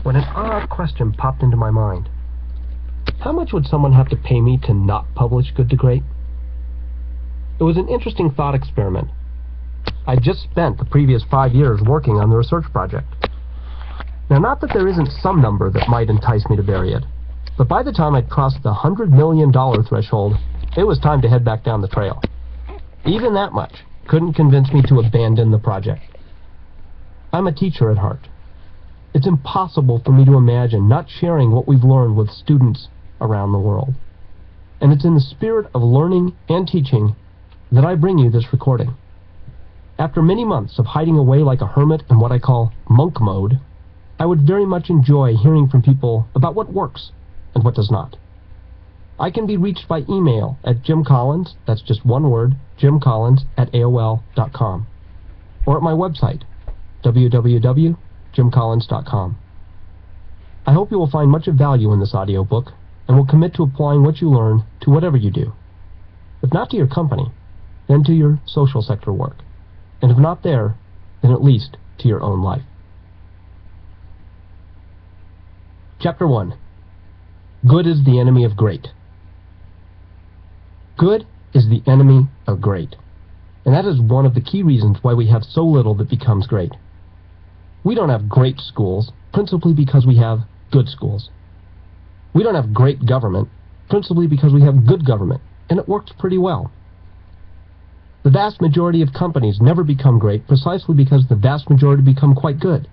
when an odd question popped into my mind. How much would someone have to pay me to not publish Good to Great? It was an interesting thought experiment. I'd just spent the previous 5 years working on the research project. Now, not that there isn't some number that might entice me to bury it, but by the time I'd crossed the $100 million threshold, it was time to head back down the trail. Even that much couldn't convince me to abandon the project. I'm a teacher at heart. It's impossible for me to imagine not sharing what we've learned with students around the world. And it's in the spirit of learning and teaching that I bring you this recording. After many months of hiding away like a hermit in what I call monk mode, I would very much enjoy hearing from people about what works and what does not. I can be reached by email at Jim Collins, that's just one word, jimcollins@aol.com, or at my website, www.jimcollins.com. I hope you will find much of value in this audiobook and will commit to applying what you learn to whatever you do. If not to your company, then to your social sector work. And if not there, then at least to your own life. Chapter 1. Good is the enemy of great. Good is the enemy of great. And that is one of the key reasons why we have so little that becomes great. We don't have great schools, principally because we have good schools. We don't have great government, principally because we have good government, and it works pretty well. The vast majority of companies never become great precisely because the vast majority become quite good.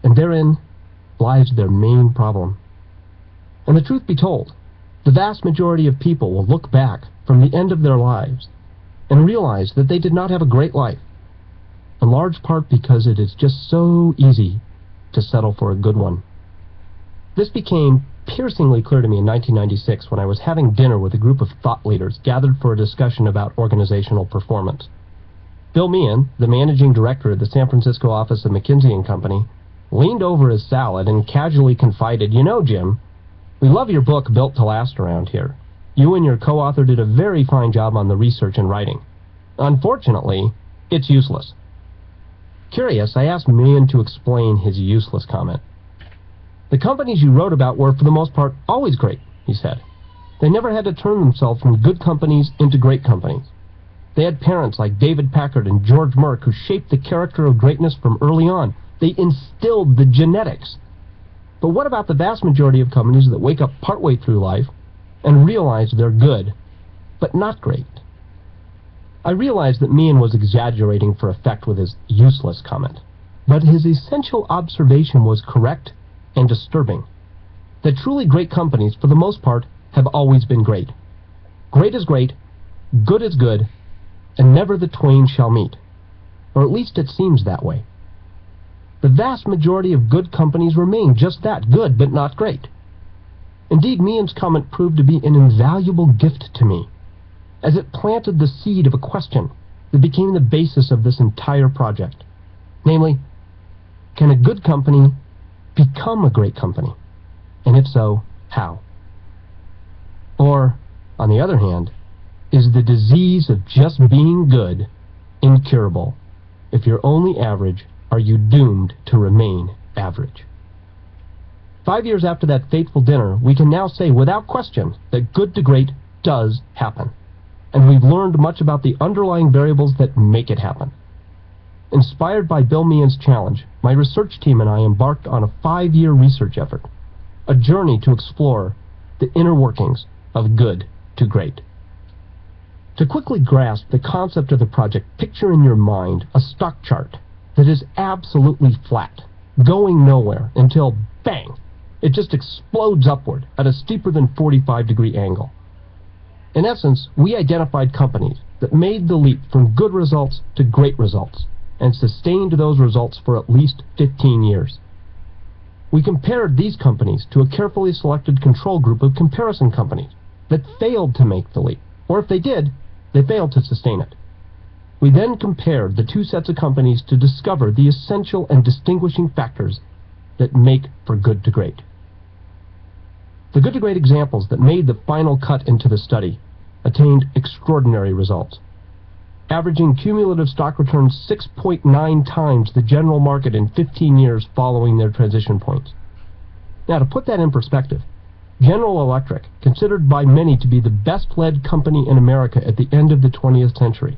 And therein lies their main problem. And the truth be told, the vast majority of people will look back from the end of their lives and realize that they did not have a great life, in large part because it is just so easy to settle for a good one. This became piercingly clear to me in 1996 when I was having dinner with a group of thought leaders gathered for a discussion about organizational performance. Bill Meehan, the managing director of the San Francisco office of McKinsey & Company, leaned over his salad and casually confided, "You know, Jim, we love your book Built to Last around here. You and your co-author did a very fine job on the research and writing. Unfortunately, it's useless." Curious, I asked Meehan to explain his useless comment. "The companies you wrote about were, for the most part, always great," he said. "They never had to turn themselves from good companies into great companies. They had parents like David Packard and George Merck who shaped the character of greatness from early on. They instilled the genetics. But what about the vast majority of companies that wake up partway through life and realize they're good, but not great?" I realized that Meehan was exaggerating for effect with his useless comment, but his essential observation was correct and disturbing. That truly great companies, for the most part, have always been great. Great is great, good is good, and never the twain shall meet. Or at least it seems that way. The vast majority of good companies remain just that, good but not great. Indeed, Meehan's comment proved to be an invaluable gift to me, as it planted the seed of a question that became the basis of this entire project. Namely, can a good company become a great company? And if so, how? Or, on the other hand, is the disease of just being good incurable? If you're only average, are you doomed to remain average? 5 years after that fateful dinner, we can now say without question that good to great does happen. And we've learned much about the underlying variables that make it happen. Inspired by Bill Meehan's challenge, my research team and I embarked on a 5-year research effort, a journey to explore the inner workings of good to great. To quickly grasp the concept of the project, picture in your mind a stock chart that is absolutely flat, going nowhere until, bang, it just explodes upward at a steeper than 45-degree angle. In essence, we identified companies that made the leap from good results to great results and sustained those results for at least 15 years. We compared these companies to a carefully selected control group of comparison companies that failed to make the leap, or if they did, they failed to sustain it. We then compared the two sets of companies to discover the essential and distinguishing factors that make for good to great. The good to great examples that made the final cut into the study attained extraordinary results, averaging cumulative stock returns 6.9 times the general market in 15 years following their transition points. Now, to put that in perspective, General Electric, considered by many to be the best-led company in America at the end of the 20th century,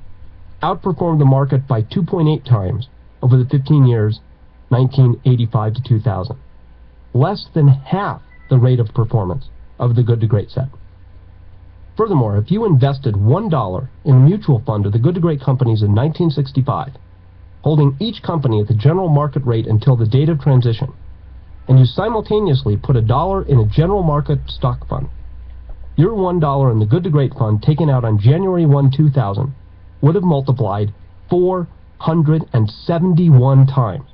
outperformed the market by 2.8 times over the 15 years 1985 to 2000. Less than half the rate of performance of the Good to Great set. Furthermore, if you invested $1 in a mutual fund of the Good to Great companies in 1965, holding each company at the general market rate until the date of transition, and you simultaneously put $1 in a general market stock fund, your $1 in the Good to Great fund taken out on January 1, 2000 would have multiplied 471 times.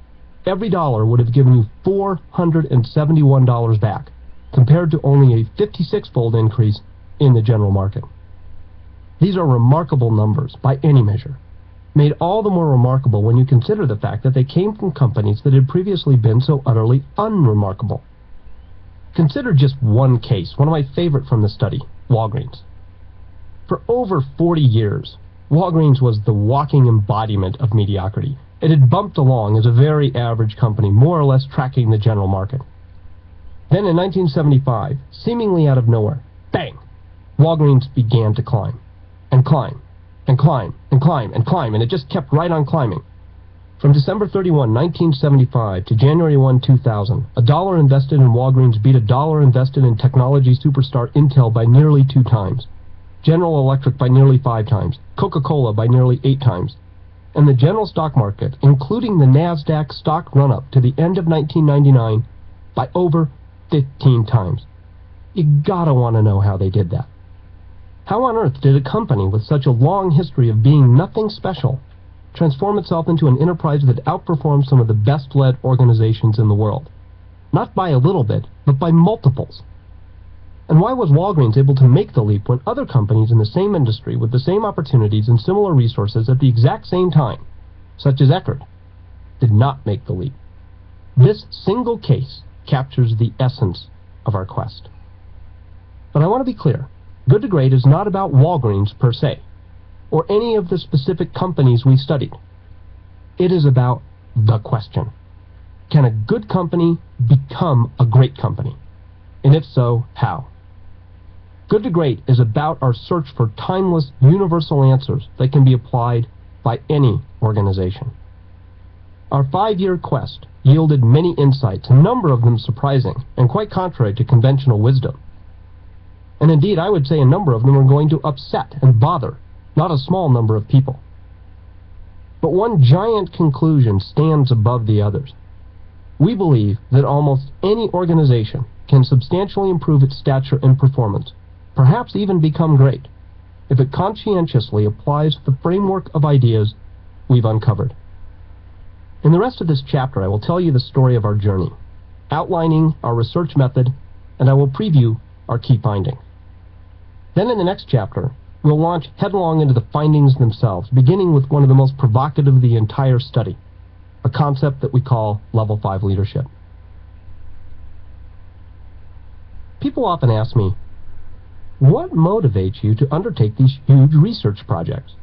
Every dollar would have given you $471 back, compared to only a 56-fold increase in the general market. These are remarkable numbers by any measure, made all the more remarkable when you consider the fact that they came from companies that had previously been so utterly unremarkable. Consider just one case, one of my favorite from the study, Walgreens. For over 40 years, Walgreens was the walking embodiment of mediocrity. It had bumped along as a very average company, more or less tracking the general market. Then in 1975, seemingly out of nowhere, bang! Walgreens began to climb, and climb, and climb, and climb, and climb, and it just kept right on climbing. From December 31, 1975 to January 1, 2000, $1 invested in Walgreens beat $1 invested in technology superstar Intel by nearly 2 times, General Electric by nearly 5 times, Coca-Cola by nearly 8 times, and the general stock market, including the NASDAQ stock run-up to the end of 1999, by over 15 times. You gotta want to know how they did that. How on earth did a company with such a long history of being nothing special transform itself into an enterprise that outperforms some of the best-led organizations in the world? Not by a little bit, but by multiples. And why was Walgreens able to make the leap when other companies in the same industry with the same opportunities and similar resources at the exact same time, such as Eckerd, did not make the leap? This single case captures the essence of our quest. But I want to be clear. Good to Great is not about Walgreens per se, or any of the specific companies we studied. It is about the question. Can a good company become a great company? And if so, how? Good to Great is about our search for timeless, universal answers that can be applied by any organization. Our 5-year quest yielded many insights, a number of them surprising and quite contrary to conventional wisdom. And indeed, I would say a number of them are going to upset and bother not a small number of people. But one giant conclusion stands above the others. We believe that almost any organization can substantially improve its stature and performance, perhaps even become great, if it conscientiously applies the framework of ideas we've uncovered. In the rest of this chapter, I will tell you the story of our journey, outlining our research method, and I will preview our key findings. Then in the next chapter, we'll launch headlong into the findings themselves, beginning with one of the most provocative of the entire study, a concept that we call Level 5 leadership. People often ask me, what motivates you to undertake these huge research projects?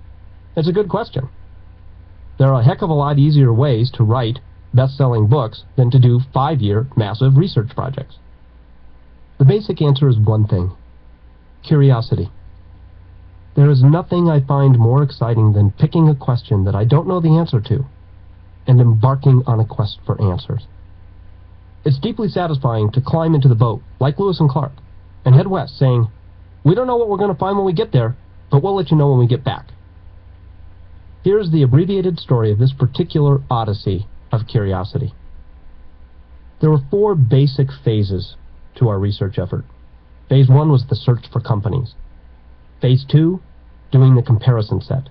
It's a good question. There are a heck of a lot easier ways to write best-selling books than to do 5-year massive research projects. The basic answer is one thing: curiosity. There is nothing I find more exciting than picking a question that I don't know the answer to and embarking on a quest for answers. It's deeply satisfying to climb into the boat, like Lewis and Clark, and head west saying, "We don't know what we're going to find when we get there, but we'll let you know when we get back." Here's the abbreviated story of this particular odyssey of curiosity. There were 4 basic phases to our research effort. Phase 1 was the search for companies. Phase 2, doing the comparison set.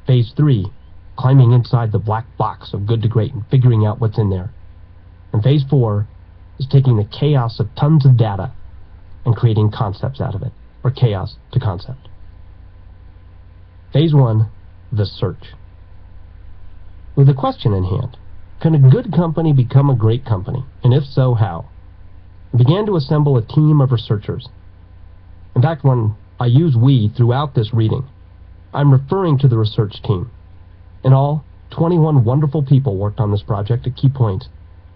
Phase 3, climbing inside the black box of Good to Great and figuring out what's in there. And Phase 4 is taking the chaos of tons of data and creating concepts out of it, or chaos to concept. Phase 1, the search. With a question in hand: can a good company become a great company? And if so, how? I began to assemble a team of researchers. In fact, when I use "we" throughout this reading, I'm referring to the research team. In all, 21 wonderful people worked on this project at key points,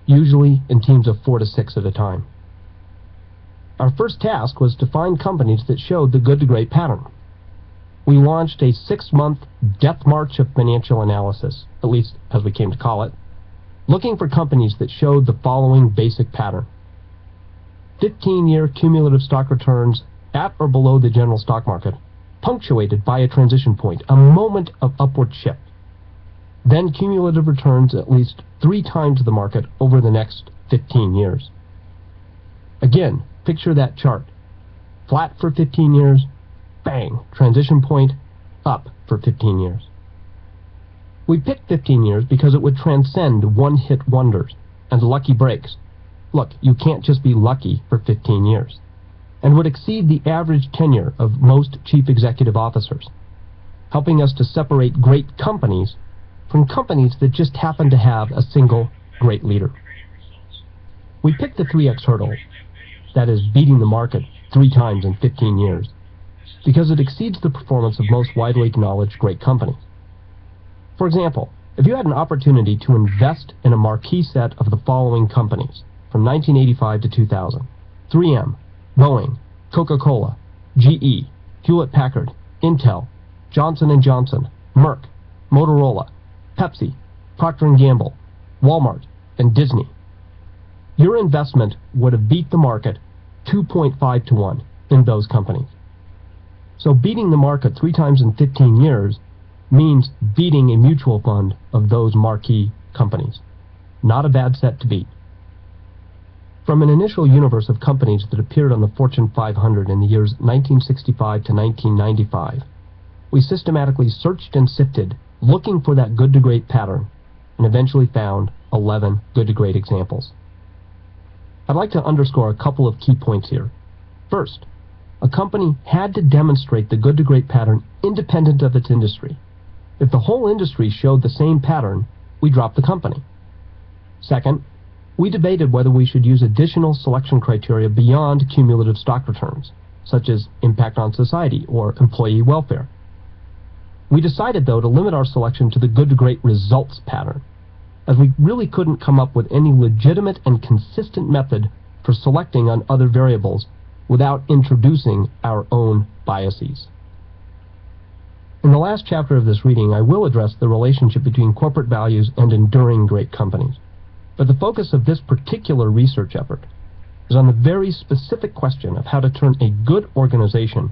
usually in teams of 4 to 6 at a time. Our first task was to find companies that showed the good to great pattern. We launched a 6-month death march of financial analysis, at least as we came to call it, looking for companies that showed the following basic pattern. 15-year cumulative stock returns at or below the general stock market, punctuated by a transition point, a moment of upward shift. Then cumulative returns at least 3 times the market over the next 15 years. Again, picture that chart. Flat for 15 years, bang, transition point, up for 15 years. We picked 15 years because it would transcend one-hit wonders and lucky breaks. Look, you can't just be lucky for 15 years. And would exceed the average tenure of most chief executive officers, helping us to separate great companies from companies that just happen to have a single great leader. We picked the 3x hurdle, that is, beating the market 3 times in 15 years, because it exceeds the performance of most widely acknowledged great companies. For example, if you had an opportunity to invest in a marquee set of the following companies from 1985 to 2000, 3M, Boeing, Coca-Cola, GE, Hewlett-Packard, Intel, Johnson & Johnson, Merck, Motorola, Pepsi, Procter & Gamble, Walmart, and Disney, your investment would have beat the market 2.5 to 1 in those companies. So beating the market 3 times in 15 years means beating a mutual fund of those marquee companies. Not a bad set to beat. From an initial universe of companies that appeared on the Fortune 500 in the years 1965 to 1995, we systematically searched and sifted, looking for that good to great pattern, and eventually found 11 good to great examples. I'd like to underscore a couple of key points here. First, a company had to demonstrate the good to great pattern independent of its industry. If the whole industry showed the same pattern, we dropped the company. Second, we debated whether we should use additional selection criteria beyond cumulative stock returns, such as impact on society or employee welfare. We decided, though, to limit our selection to the good to great results pattern, as we really couldn't come up with any legitimate and consistent method for selecting on other variables without introducing our own biases. In the last chapter of this reading, I will address the relationship between corporate values and enduring great companies. But the focus of this particular research effort is on the very specific question of how to turn a good organization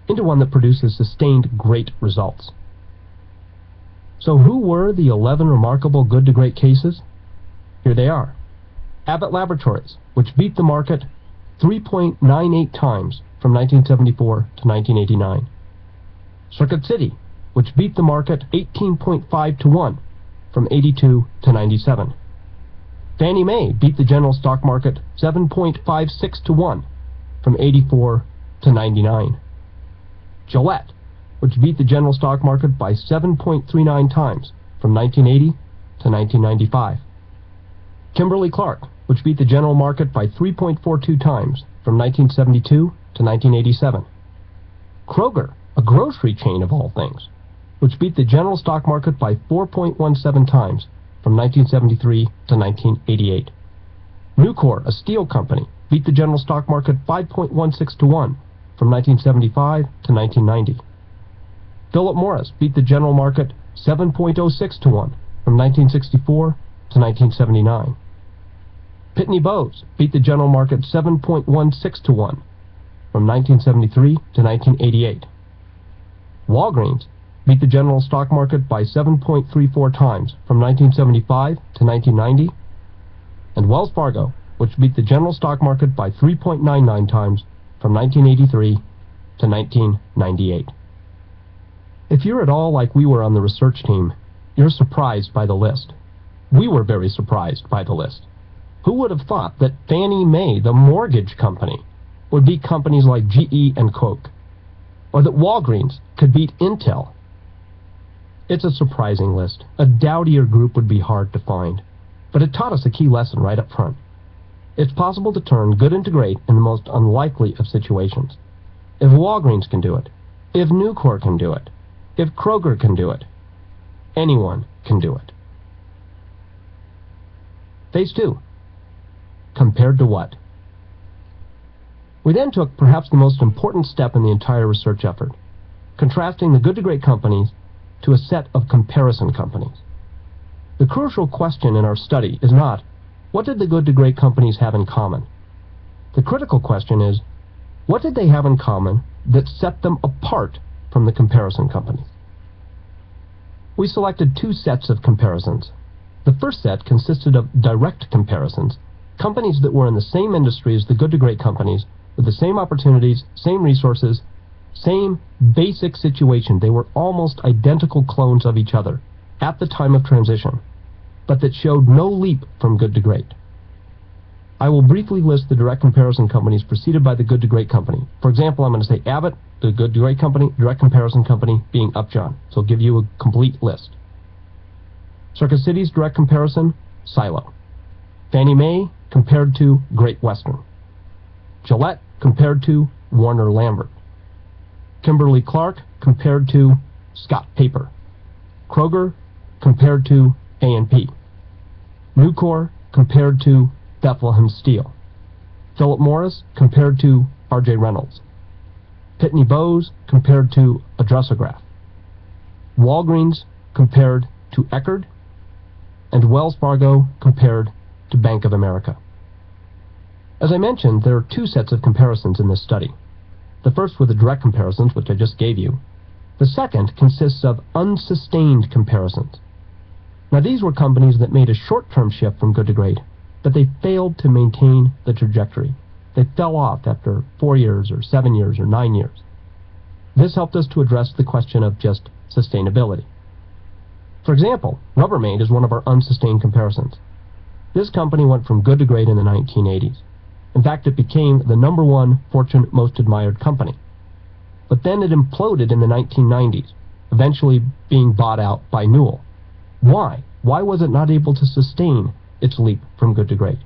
into one that produces sustained great results. So who were the 11 remarkable good to great cases? Here they are. Abbott Laboratories, which beat the market 3.98 times from 1974 to 1989. Circuit City, which beat the market 18.5 to 1 from 82 to 97. Fannie Mae beat the general stock market 7.56 to 1 from 84 to 99. Gillette, which beat the general stock market by 7.39 times from 1980 to 1995. Kimberly-Clark, which beat the general market by 3.42 times from 1972 to 1987. Kroger, a grocery chain of all things, which beat the general stock market by 4.17 times from 1973 to 1988. Nucor, a steel company, beat the general stock market 5.16 to 1 from 1975 to 1990. Philip Morris beat the general market 7.06 to 1 from 1964 to 1979. Pitney Bowes beat the general market 7.16 to 1 from 1973 to 1988. Walgreens beat the general stock market by 7.34 times from 1975 to 1990. And Wells Fargo, which beat the general stock market by 3.99 times from 1983 to 1998. If you're at all like we were on the research team, you're surprised by the list. We were very surprised by the list. Who would have thought that Fannie Mae, the mortgage company, would beat companies like GE and Coke? Or that Walgreens could beat Intel? It's a surprising list. A dowdier group would be hard to find. But it taught us a key lesson right up front. It's possible to turn good into great in the most unlikely of situations. If Walgreens can do it, if Nucor can do it, if Kroger can do it, anyone can do it. Phase 2. Compared to what? We then took perhaps the most important step in the entire research effort, contrasting the good to great companies to a set of comparison companies. The crucial question in our study is not, what did the good to great companies have in common? The critical question is, what did they have in common that set them apart from the comparison companies? We selected two sets of comparisons. The first set consisted of direct comparisons, companies that were in the same industry as the good to great companies, with the same opportunities, same resources, same basic situation. They were almost identical clones of each other at the time of transition, but that showed no leap from good to great. I will briefly list the direct comparison companies preceded by the good to great company. For example, I'm going to say Abbott, the good to great company, direct comparison company being Upjohn. So I'll give you a complete list. Circuit City's direct comparison, Silo. Fannie Mae compared to Great Western. Gillette compared to Warner Lambert. Kimberly-Clark compared to Scott Paper. Kroger compared to A&P. Nucor compared to Bethlehem Steel. Philip Morris compared to R.J. Reynolds. Pitney Bowes compared to Adressograph. Walgreens compared to Eckerd. And Wells Fargo compared to Bank of America. As I mentioned, there are two sets of comparisons in this study. The first were the direct comparisons, which I just gave you. The second consists of unsustained comparisons. Now, these were companies that made a short-term shift from good to great, but they failed to maintain the trajectory. They fell off after 4 years or 7 years or 9 years. This helped us to address the question of just sustainability. For example, Rubbermaid is one of our unsustained comparisons. This company went from good to great in the 1980s. In fact, it became the #1 Fortune Most Admired company. But then it imploded in the 1990s, eventually being bought out by Newell. Why? Why was it not able to sustain its leap from good to great?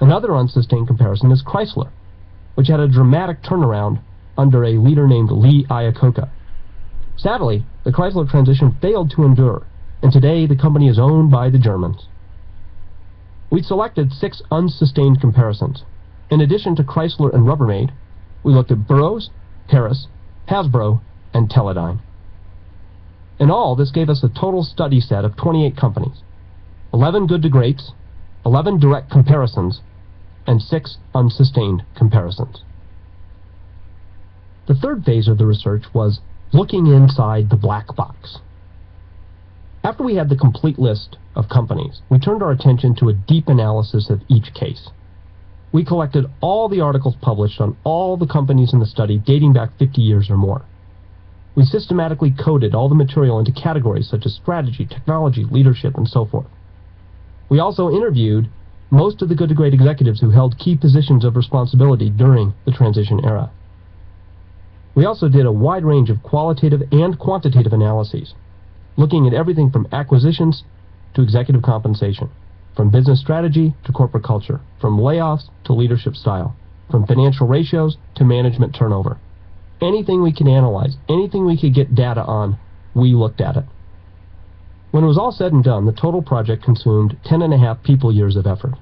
Another unsustained comparison is Chrysler, which had a dramatic turnaround under a leader named Lee Iacocca. Sadly, the Chrysler transition failed to endure, and today the company is owned by the Germans. We selected 6 unsustained comparisons. In addition to Chrysler and Rubbermaid, we looked at Burroughs, Harris, Hasbro, and Teledyne. In all, this gave us a total study set of 28 companies, 11 good to greats, 11 direct comparisons, and 6 unsustained comparisons. The third phase of the research was looking inside the black box. After we had the complete list of companies, we turned our attention to a deep analysis of each case. We collected all the articles published on all the companies in the study dating back 50 years or more. We systematically coded all the material into categories such as strategy, technology, leadership, and so forth. We also interviewed most of the good to great executives who held key positions of responsibility during the transition era. We also did a wide range of qualitative and quantitative analyses, looking at everything from acquisitions to executive compensation, from business strategy to corporate culture, from layoffs to leadership style, from financial ratios to management turnover. Anything we could analyze, anything we could get data on, we looked at it. When it was all said and done, the total project consumed 10.5 people years of effort.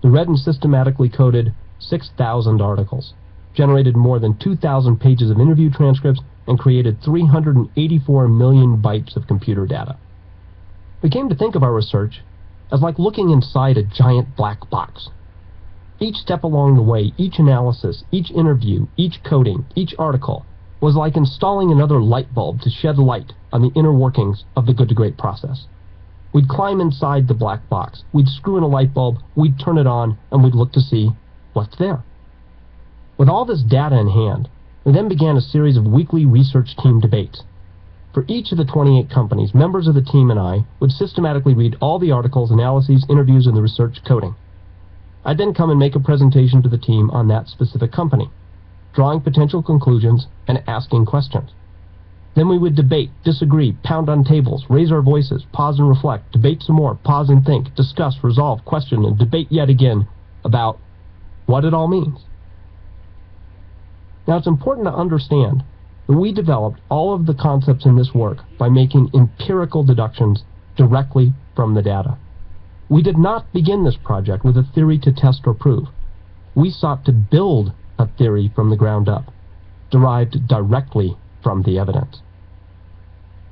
We read and systematically coded 6,000 articles, generated more than 2,000 pages of interview transcripts, and created 384 million bytes of computer data. We came to think of our research as like looking inside a giant black box. Each step along the way, each analysis, each interview, each coding, each article was like installing another light bulb to shed light on the inner workings of the good to great process. We'd climb inside the black box, we'd screw in a light bulb, we'd turn it on, and we'd look to see what's there. With all this data in hand, we then began a series of weekly research team debates. For each of the 28 companies, members of the team and I would systematically read all the articles, analyses, interviews, and the research coding. I'd then come and make a presentation to the team on that specific company, drawing potential conclusions and asking questions. Then we would debate, disagree, pound on tables, raise our voices, pause and reflect, debate some more, pause and think, discuss, resolve, question, and debate yet again about what it all means. Now, it's important to understand that we developed all of the concepts in this work by making empirical deductions directly from the data. We did not begin this project with a theory to test or prove. We sought to build a theory from the ground up, derived directly from the evidence.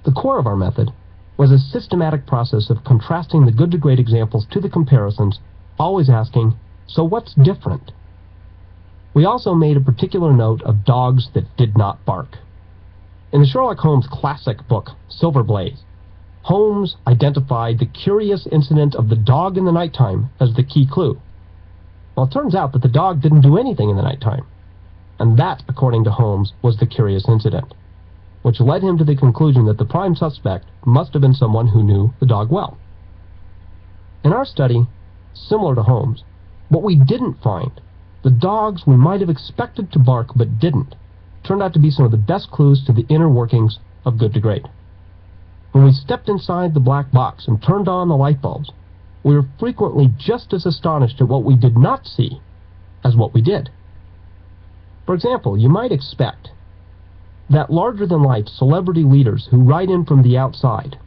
The core of our method was a systematic process of contrasting the good to great examples to the comparisons, always asking, so what's different? We also made a particular note of dogs that did not bark. In the Sherlock Holmes classic book, Silver Blaze, Holmes identified the curious incident of the dog in the nighttime as the key clue. Well, it turns out that the dog didn't do anything in the nighttime. And that, according to Holmes, was the curious incident, which led him to the conclusion that the prime suspect must have been someone who knew the dog well. In our study, similar to Holmes, what we didn't find, the dogs we might have expected to bark but didn't, turned out to be some of the best clues to the inner workings of good to great. When we stepped inside the black box and turned on the light bulbs, we were frequently just as astonished at what we did not see as what we did. For example, you might expect that larger-than-life celebrity leaders who write in from the outside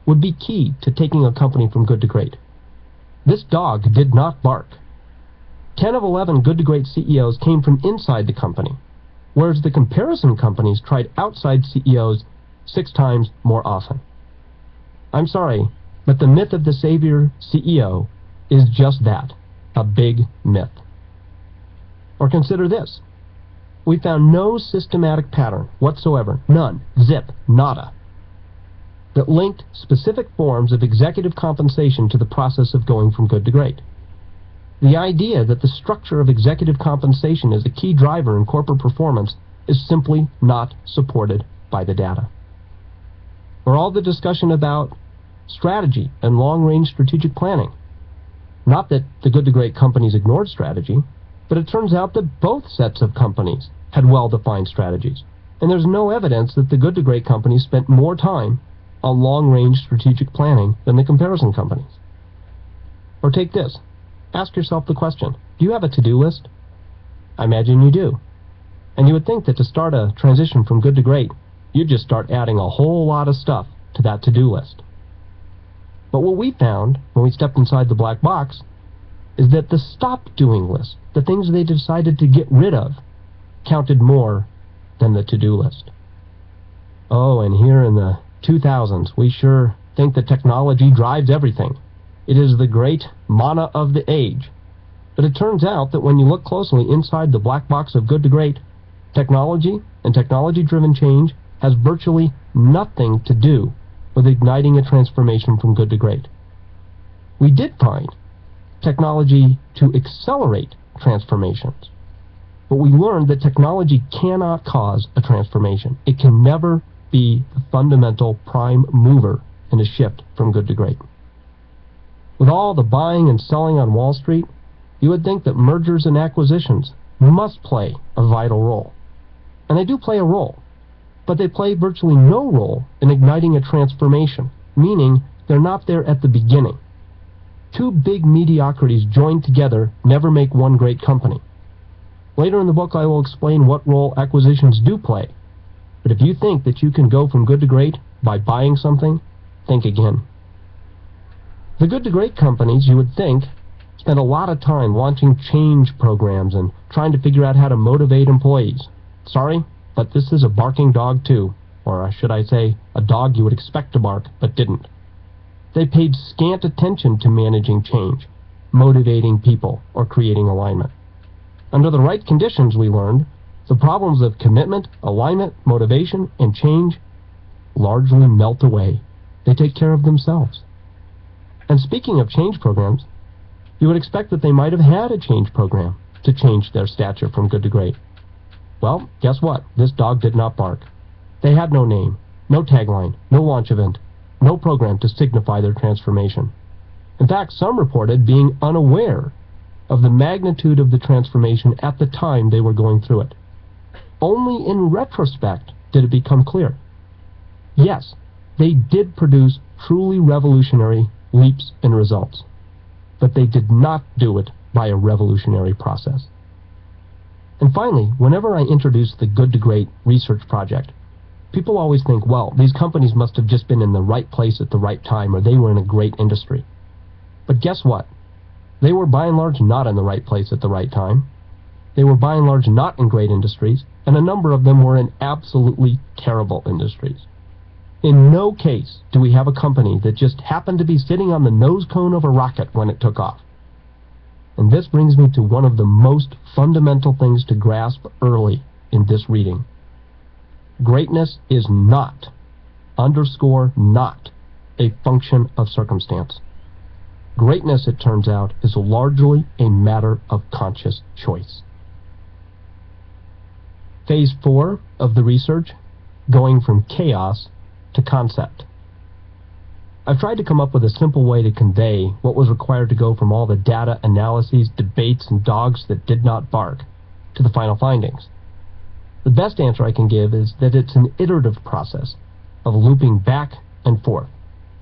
would be key to taking a company from good to great. This dog did not bark. 10 of 11 good to great CEOs came from inside the company, whereas the comparison companies tried outside CEOs 6 times more often. I'm sorry, but the myth of the savior CEO is just that, a big myth. Or consider this. We found no systematic pattern whatsoever, none, zip, nada, that linked specific forms of executive compensation to the process of going from good to great. The idea that the structure of executive compensation is a key driver in corporate performance is simply not supported by the data. Or all the discussion about strategy and long-range strategic planning. Not that the good to great companies ignored strategy, but it turns out that both sets of companies had well-defined strategies, and there's no evidence that the good to great companies spent more time on long-range strategic planning than the comparison companies. Or take this. Ask yourself the question, do you have a to-do list? I imagine you do. And you would think that to start a transition from good to great, you'd just start adding a whole lot of stuff to that to-do list. But what we found when we stepped inside the black box is that the stop doing list, the things they decided to get rid of, counted more than the to-do list. Oh, and here in the 2000s, we sure think that technology drives everything. It is the great manna of the age. But it turns out that when you look closely inside the black box of good to great, technology and technology-driven change has virtually nothing to do with igniting a transformation from good to great. We did find technology to accelerate transformations, but we learned that technology cannot cause a transformation. It can never be the fundamental prime mover in a shift from good to great. With all the buying and selling on Wall Street, you would think that mergers and acquisitions must play a vital role. And they do play a role, but they play virtually no role in igniting a transformation, meaning they're not there at the beginning. Two big mediocrities joined together never make one great company. Later in the book I will explain what role acquisitions do play. But if you think that you can go from good to great by buying something, think again. The good to great companies, you would think, spend a lot of time launching change programs and trying to figure out how to motivate employees. Sorry, but this is a barking dog too, or should I say, a dog you would expect to bark but didn't. They paid scant attention to managing change, motivating people, or creating alignment. Under the right conditions, we learned, the problems of commitment, alignment, motivation, and change largely melt away. They take care of themselves. And speaking of change programs, you would expect that they might have had a change program to change their stature from good to great. Well, guess what? This dog did not bark. They had no name, no tagline, no launch event, no program to signify their transformation. In fact, some reported being unaware of the magnitude of the transformation at the time they were going through it. Only in retrospect did it become clear. Yes, they did produce truly revolutionary leaps in results, but they did not do it by a revolutionary process. And finally, whenever I introduce the Good to Great research project, people always think, well, these companies must have just been in the right place at the right time, or they were in a great industry. But guess what? They were by and large not in the right place at the right time. They were by and large not in great industries, and a number of them were in absolutely terrible industries. In no case do we have a company that just happened to be sitting on the nose cone of a rocket when it took off. And this brings me to one of the most fundamental things to grasp early in this reading. Greatness is not, underscore not, a function of circumstance. Greatness, it turns out, is largely a matter of conscious choice. Phase 4 of the research, going from chaos to concept. I've tried to come up with a simple way to convey what was required to go from all the data, analyses, debates, and dogs that did not bark to the final findings. The best answer I can give is that it's an iterative process of looping back and forth,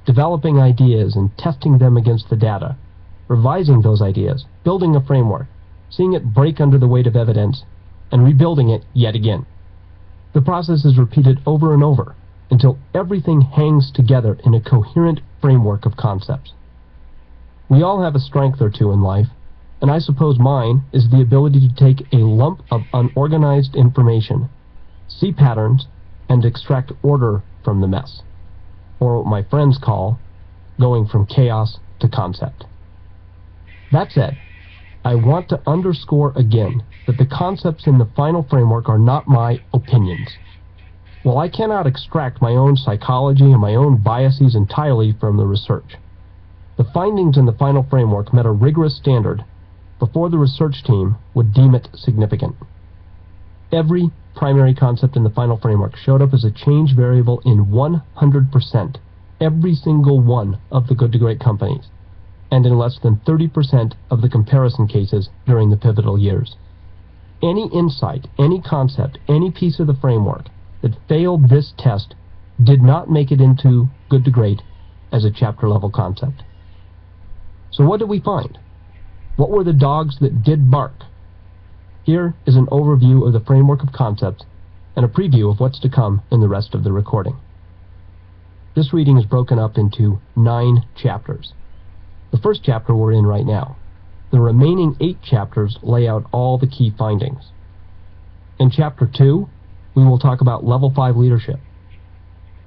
developing ideas and testing them against the data, revising those ideas, building a framework, seeing it break under the weight of evidence, and rebuilding it yet again. The process is repeated over and over until everything hangs together in a coherent framework of concepts. We all have a strength or two in life, and I suppose mine is the ability to take a lump of unorganized information, see patterns, and extract order from the mess, or what my friends call going from chaos to concept. That said, I want to underscore again that the concepts in the final framework are not my opinions. While I cannot extract my own psychology and my own biases entirely from the research, the findings in the final framework met a rigorous standard before the research team would deem it significant. Every primary concept in the final framework showed up as a change variable in 100%, every single one of the good to great companies, and in less than 30% of the comparison cases during the pivotal years. Any insight, any concept, any piece of the framework that failed this test did not make it into good to great as a chapter level concept. So what did we find? What were the dogs that did bark? Here is an overview of the framework of concepts and a preview of what's to come in the rest of the recording. This reading is broken up into 9 chapters. The first chapter we're in right now. The remaining 8 chapters lay out all the key findings. In chapter 2, we will talk about level 5 leadership.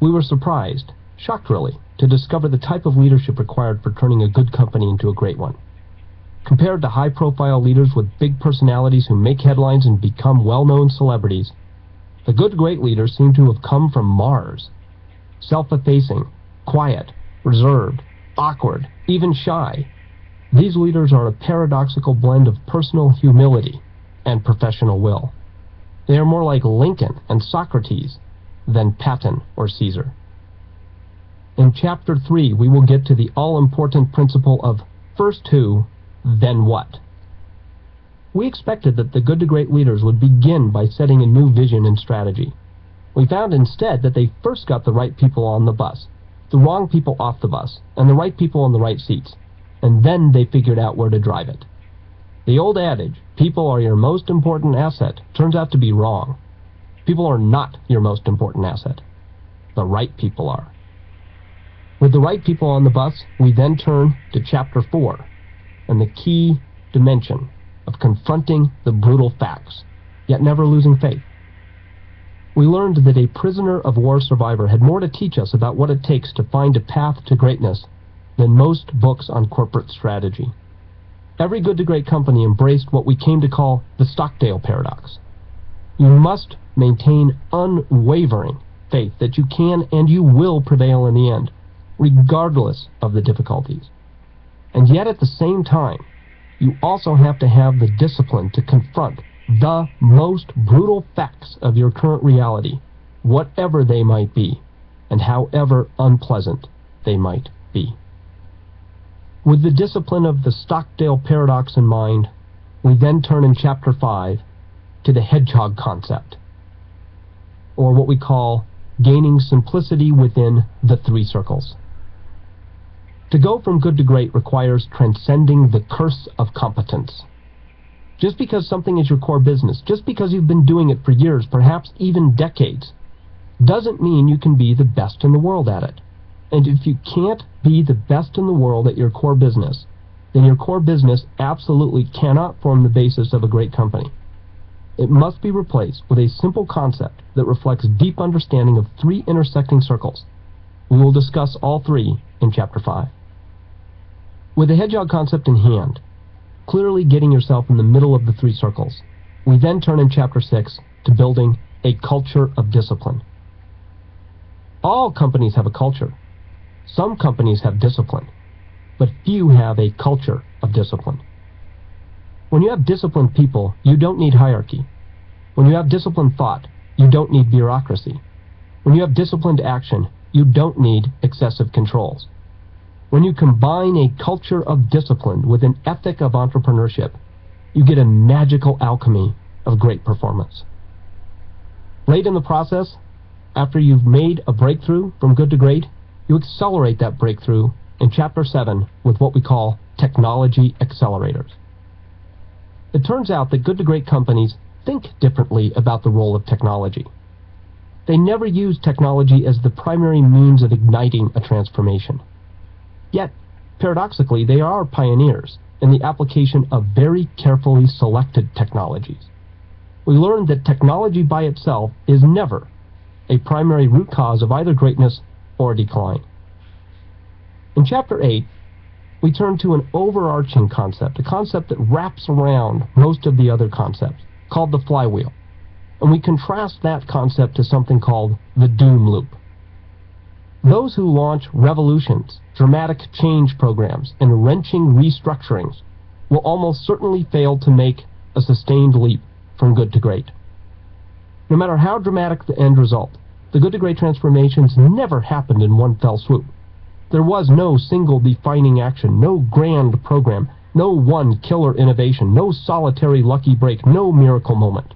We were surprised, shocked really, to discover the type of leadership required for turning a good company into a great one. Compared to high-profile leaders with big personalities who make headlines and become well-known celebrities, the good great leaders seem to have come from Mars. Self-effacing, quiet, reserved, awkward, even shy. These leaders are a paradoxical blend of personal humility and professional will. They are more like Lincoln and Socrates than Patton or Caesar. In chapter 3, we will get to the all-important principle of first who, then what. We expected that the good to great leaders would begin by setting a new vision and strategy. We found instead that they first got the right people on the bus, the wrong people off the bus, and the right people in the right seats, and then they figured out where to drive it. The old adage, people are your most important asset, turns out to be wrong. People are not your most important asset. The right people are. With the right people on the bus, we then turn to chapter 4, and the key dimension of confronting the brutal facts, yet never losing faith. We learned that a prisoner of war survivor had more to teach us about what it takes to find a path to greatness than most books on corporate strategy. Every good to great company embraced what we came to call the Stockdale paradox. You must maintain unwavering faith that you can and you will prevail in the end, regardless of the difficulties. And yet at the same time, you also have to have the discipline to confront the most brutal facts of your current reality, whatever they might be, and however unpleasant they might be. With the discipline of the Stockdale paradox in mind, we then turn in chapter 5 to the hedgehog concept, or what we call gaining simplicity within the 3 circles. To go from good to great requires transcending the curse of competence. Just because something is your core business, just because you've been doing it for years, perhaps even decades, doesn't mean you can be the best in the world at it. And if you can't be the best in the world at your core business, then your core business absolutely cannot form the basis of a great company. It must be replaced with a simple concept that reflects deep understanding of three intersecting circles. We will discuss all three in Chapter 5. With the hedgehog concept in hand, clearly getting yourself in the middle of the three circles, we then turn in Chapter 6 to building a culture of discipline. All companies have a culture. Some companies have discipline, but few have a culture of discipline. When you have disciplined people, you don't need hierarchy. When you have disciplined thought, you don't need bureaucracy. When you have disciplined action, you don't need excessive controls. When you combine a culture of discipline with an ethic of entrepreneurship, you get a magical alchemy of great performance. Late in the process, after you've made a breakthrough from good to great, you accelerate that breakthrough in Chapter 7 with what we call technology accelerators. It turns out that good to great companies think differently about the role of technology. They never use technology as the primary means of igniting a transformation. Yet, paradoxically, they are pioneers in the application of very carefully selected technologies. We learned that technology by itself is never a primary root cause of either greatness or decline. In Chapter 8, we turn to an overarching concept, a concept that wraps around most of the other concepts, called the flywheel. And we contrast that concept to something called the doom loop. Those who launch revolutions, dramatic change programs, and wrenching restructurings will almost certainly fail to make a sustained leap from good to great. No matter how dramatic the end result, the good to great transformations never happened in one fell swoop. There was no single defining action, no grand program, no one killer innovation, no solitary lucky break, no miracle moment.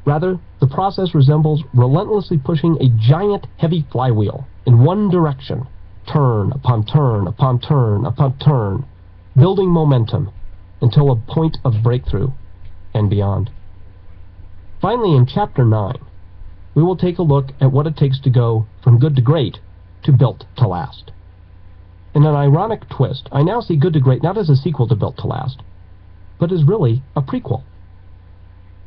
Rather, the process resembles relentlessly pushing a giant heavy flywheel in one direction, turn upon turn upon turn upon turn, building momentum until a point of breakthrough and beyond. Finally, in Chapter 9, we will take a look at what it takes to go from good to great to built to last. In an ironic twist, I now see Good to Great not as a sequel to Built to Last, but as really a prequel.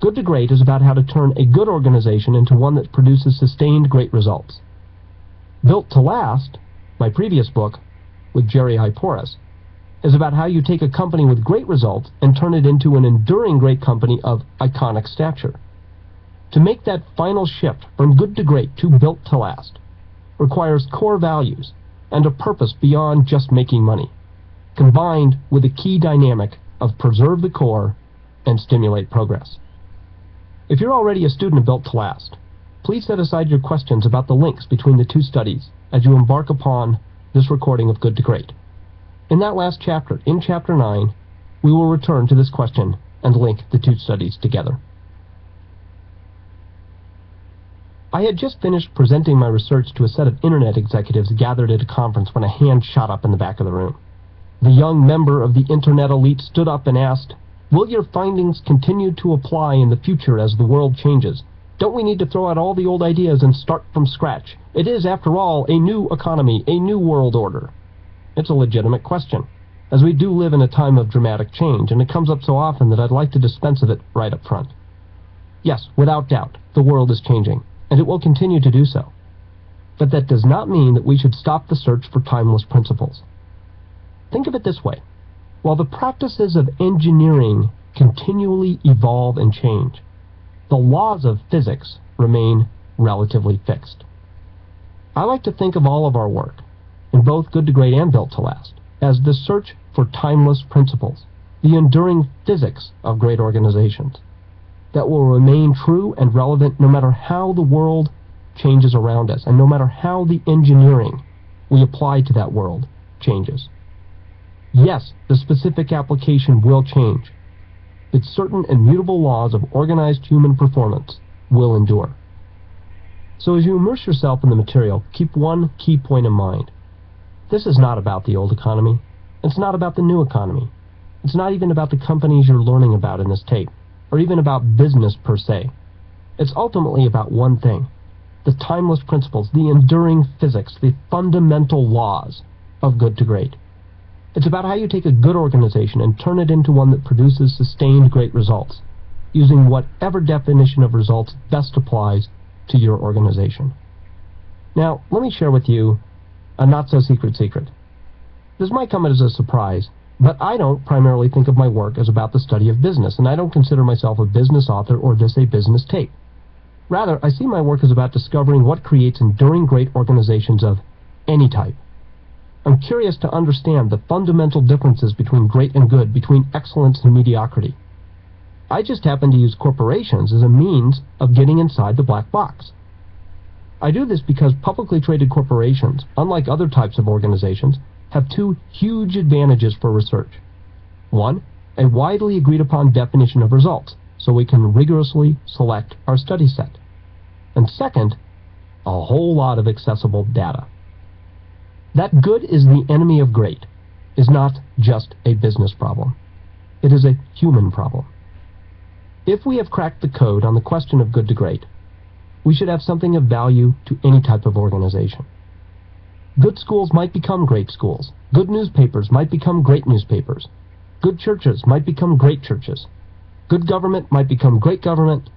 Good to Great is about how to turn a good organization into one that produces sustained great results. Built to Last, my previous book, with Jerry Hyporis, is about how you take a company with great results and turn it into an enduring great company of iconic stature. To make that final shift from good to great to built to last requires core values and a purpose beyond just making money, combined with a key dynamic of preserve the core and stimulate progress. If you're already a student of Built to Last, please set aside your questions about the links between the two studies as you embark upon this recording of Good to Great. In that last chapter, in Chapter 9, we will return to this question and link the two studies together. I had just finished presenting my research to a set of internet executives gathered at a conference when a hand shot up in the back of the room. The young member of the internet elite stood up and asked, "Will your findings continue to apply in the future as the world changes? Don't we need to throw out all the old ideas and start from scratch? It is, after all, a new economy, a new world order." It's a legitimate question, as we do live in a time of dramatic change, and it comes up so often that I'd like to dispense of it right up front. Yes, without doubt, the world is changing, and it will continue to do so. But that does not mean that we should stop the search for timeless principles. Think of it this way. While the practices of engineering continually evolve and change, the laws of physics remain relatively fixed. I like to think of all of our work, in both Good to Great and Built to Last, as the search for timeless principles, the enduring physics of great organizations, that will remain true and relevant no matter how the world changes around us, and no matter how the engineering we apply to that world changes. Yes, the specific application will change, but certain immutable laws of organized human performance will endure. So as you immerse yourself in the material, keep one key point in mind. This is not about the old economy. It's not about the new economy. It's not even about the companies you're learning about in this tape, or even about business per se. It's ultimately about one thing: the timeless principles, the enduring physics, the fundamental laws of good to great. It's about how you take a good organization and turn it into one that produces sustained great results. using whatever definition of results best applies to your organization. Now, let me share with you a not-so-secret secret. This might come as a surprise, but I don't primarily think of my work as about the study of business, and I don't consider myself a business author or this a business tape. Rather, I see my work as about discovering what creates enduring great organizations of any type. I'm curious to understand the fundamental differences between great and good, between excellence and mediocrity. I just happen to use corporations as a means of getting inside the black box. I do this because publicly traded corporations, unlike other types of organizations, have two huge advantages for research. One, a widely agreed upon definition of results, so we can rigorously select our study set. And second, a whole lot of accessible data. That good is the enemy of great is not just a business problem. It is a human problem. If we have cracked the code on the question of good to great, we should have something of value to any type of organization. Good schools might become great schools. Good newspapers might become great newspapers. Good churches might become great churches. Good government might become great government.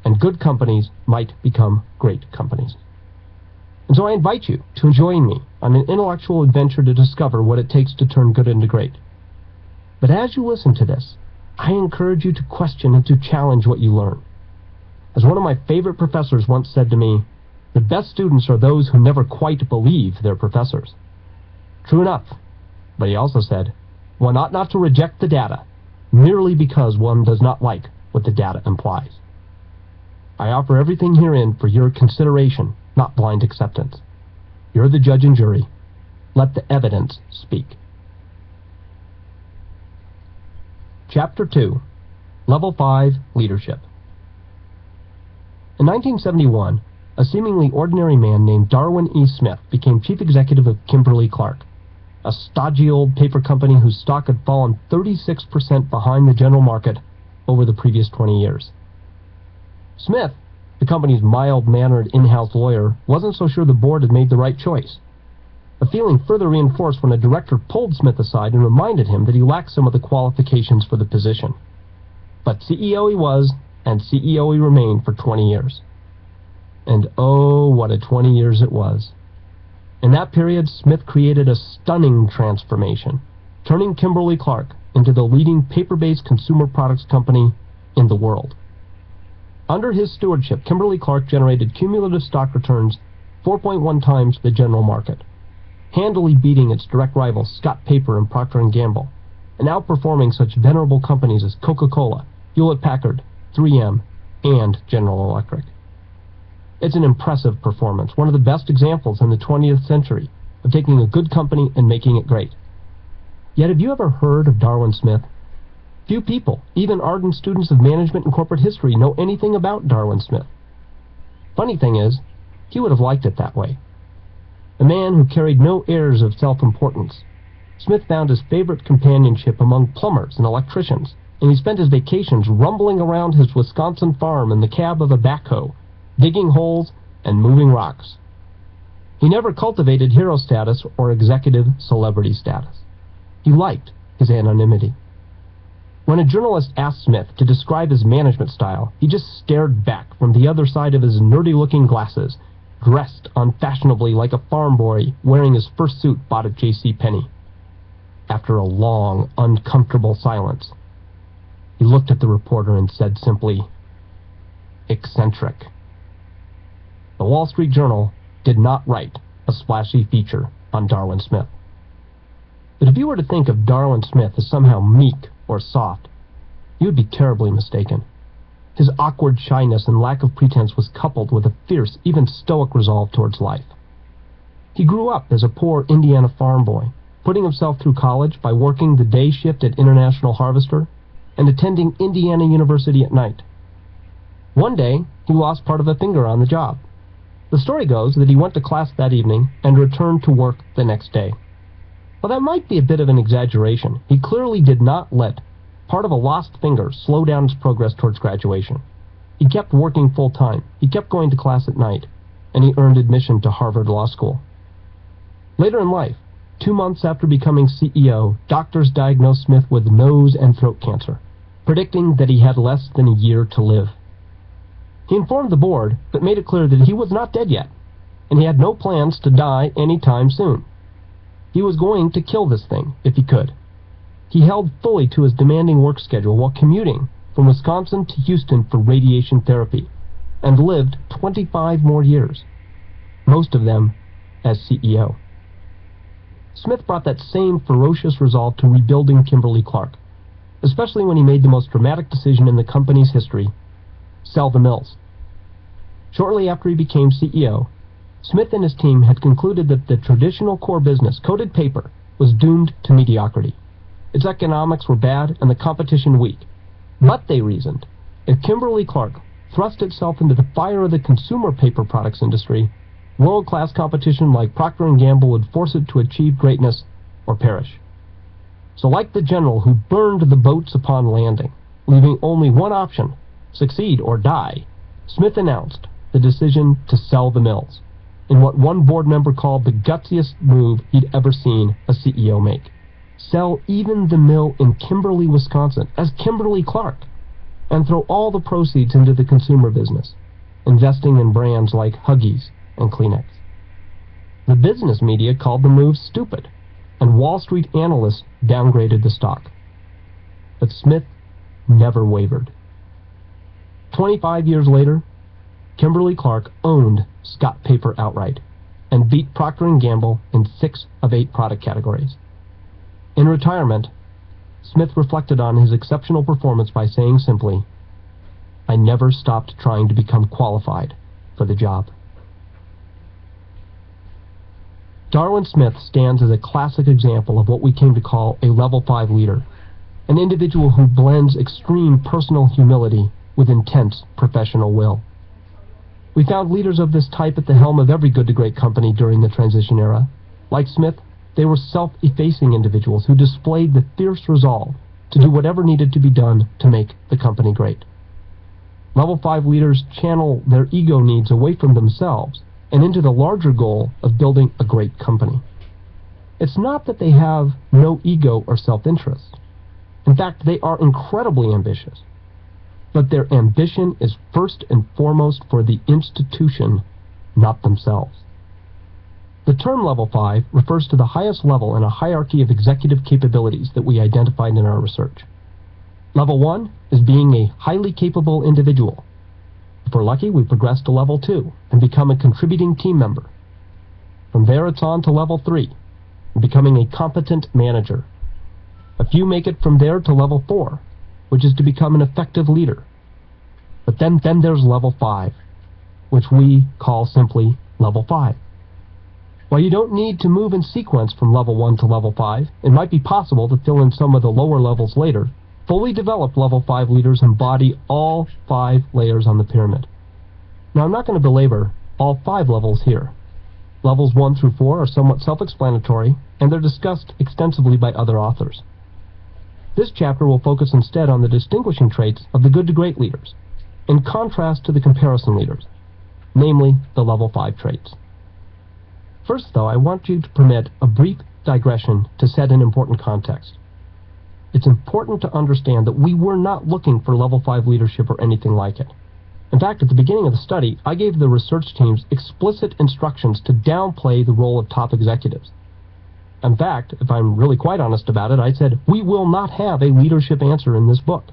And good companies might become great companies. And so I invite you to join me on an intellectual adventure to discover what it takes to turn good into great. But as you listen to this, I encourage you to question and to challenge what you learn. As one of my favorite professors once said to me, the best students are those who never quite believe they're professors. True enough, but he also said, one ought not to reject the data merely because one does not like what the data implies. I offer everything herein for your consideration, not blind acceptance. You're the judge and jury. Let the evidence speak. Chapter 2, Level 5, Leadership. In 1971, a seemingly ordinary man named Darwin E. Smith became chief executive of Kimberly-Clark, a stodgy old paper company whose stock had fallen 36% behind the general market over the previous 20 years. Smith, the company's mild-mannered in-house lawyer, wasn't so sure the board had made the right choice. A feeling further reinforced when a director pulled Smith aside and reminded him that he lacked some of the qualifications for the position. But CEO he was, and CEO he remained for 20 years. And oh, what a 20 years it was. In that period, Smith created a stunning transformation, turning Kimberly-Clark into the leading paper-based consumer products company in the world. Under his stewardship, Kimberly-Clark generated cumulative stock returns 4.1 times the general market, handily beating its direct rivals Scott Paper and Procter & Gamble, and outperforming such venerable companies as Coca-Cola, Hewlett-Packard, 3M, and General Electric. It's an impressive performance, one of the best examples in the 20th century of taking a good company and making it great. Yet have you ever heard of Darwin Smith? Few people, even ardent students of management and corporate history, know anything about Darwin Smith. Funny thing is, he would have liked it that way. A man who carried no airs of self-importance, Smith found his favorite companionship among plumbers and electricians, and he spent his vacations rumbling around his Wisconsin farm in the cab of a backhoe, digging holes and moving rocks. He never cultivated hero status or executive celebrity status. He liked his anonymity. When a journalist asked Smith to describe his management style, he just stared back from the other side of his nerdy-looking glasses, dressed unfashionably like a farm boy wearing his first suit bought at J.C.Penney. After a long, uncomfortable silence, he looked at the reporter and said simply, "Eccentric." The Wall Street Journal did not write a splashy feature on Darwin Smith. But if you were to think of Darwin Smith as somehow meek or soft, you would be terribly mistaken. His awkward shyness and lack of pretense was coupled with a fierce, even stoic resolve towards life. He grew up as a poor Indiana farm boy, putting himself through college by working the day shift at International Harvester and attending Indiana University at night. One day, he lost part of a finger on the job. The story goes that he went to class that evening and returned to work the next day. Well, that might be a bit of an exaggeration. He clearly did not let part of a lost finger slow down his progress towards graduation. He kept working full-time, he kept going to class at night, and he earned admission to Harvard Law School. Later in life, 2 months after becoming CEO, doctors diagnosed Smith with nose and throat cancer. predicting that he had less than a year to live. He informed the board, but made it clear that he was not dead yet, and he had no plans to die anytime soon. He was going to kill this thing, if he could. He held fully to his demanding work schedule while commuting from Wisconsin to Houston for radiation therapy, and lived 25 more years, most of them as CEO. Smith brought that same ferocious resolve to rebuilding Kimberly-Clark, especially when he made the most dramatic decision in the company's history: sell the mills. Shortly after he became CEO, Smith and his team had concluded that the traditional core business, coated paper, was doomed to mediocrity. Its economics were bad and the competition weak. But, they reasoned, if Kimberly-Clark thrust itself into the fire of the consumer paper products industry, world-class competition like Procter & Gamble would force it to achieve greatness or perish. So, like the general who burned the boats upon landing, leaving only one option: succeed or die, Smith announced the decision to sell the mills, in what one board member called the gutsiest move he'd ever seen a CEO make. Sell even the mill in Kimberly, Wisconsin, as Kimberly-Clark, and throw all the proceeds into the consumer business, investing in brands like Huggies and Kleenex. The business media called the move stupid, and Wall Street analysts downgraded the stock. But Smith never wavered. 25 years later, Kimberly-Clark owned Scott Paper outright and beat Procter & Gamble in 6 of 8 product categories. In retirement, Smith reflected on his exceptional performance by saying simply, "I never stopped trying to become qualified for the job." Darwin Smith stands as a classic example of what we came to call a level 5 leader, an individual who blends extreme personal humility with intense professional will. We found leaders of this type at the helm of every good to great company during the transition era. Like Smith, they were self-effacing individuals who displayed the fierce resolve to do whatever needed to be done to make the company great. Level 5 leaders channel their ego needs away from themselves and into the larger goal of building a great company. It's not that they have no ego or self-interest. In fact, they are incredibly ambitious. But their ambition is first and foremost for the institution, not themselves. The term Level 5 refers to the highest level in a hierarchy of executive capabilities that we identified in our research. Level 1 is being a highly capable individual. If we're lucky, we progress to Level 2 and become a contributing team member. From there, it's on to Level 3, becoming a competent manager. A few make it from there to Level 4, which is to become an effective leader. But then there's Level 5, which we call simply Level 5. While you don't need to move in sequence from Level 1 to Level 5, it might be possible to fill in some of the lower levels later. Fully developed Level 5 leaders embody all 5 layers on the pyramid. Now, I'm not going to belabor all 5 levels here. Levels 1 through 4 are somewhat self-explanatory, and they're discussed extensively by other authors. This chapter will focus instead on the distinguishing traits of the good to great leaders, in contrast to the comparison leaders, namely the Level 5 traits. First, though, I want you to permit a brief digression to set an important context. It's important to understand that we were not looking for Level 5 leadership or anything like it. In fact, at the beginning of the study, I gave the research teams explicit instructions to downplay the role of top executives. In fact, if I'm really quite honest about it, I said, we will not have a leadership answer in this book.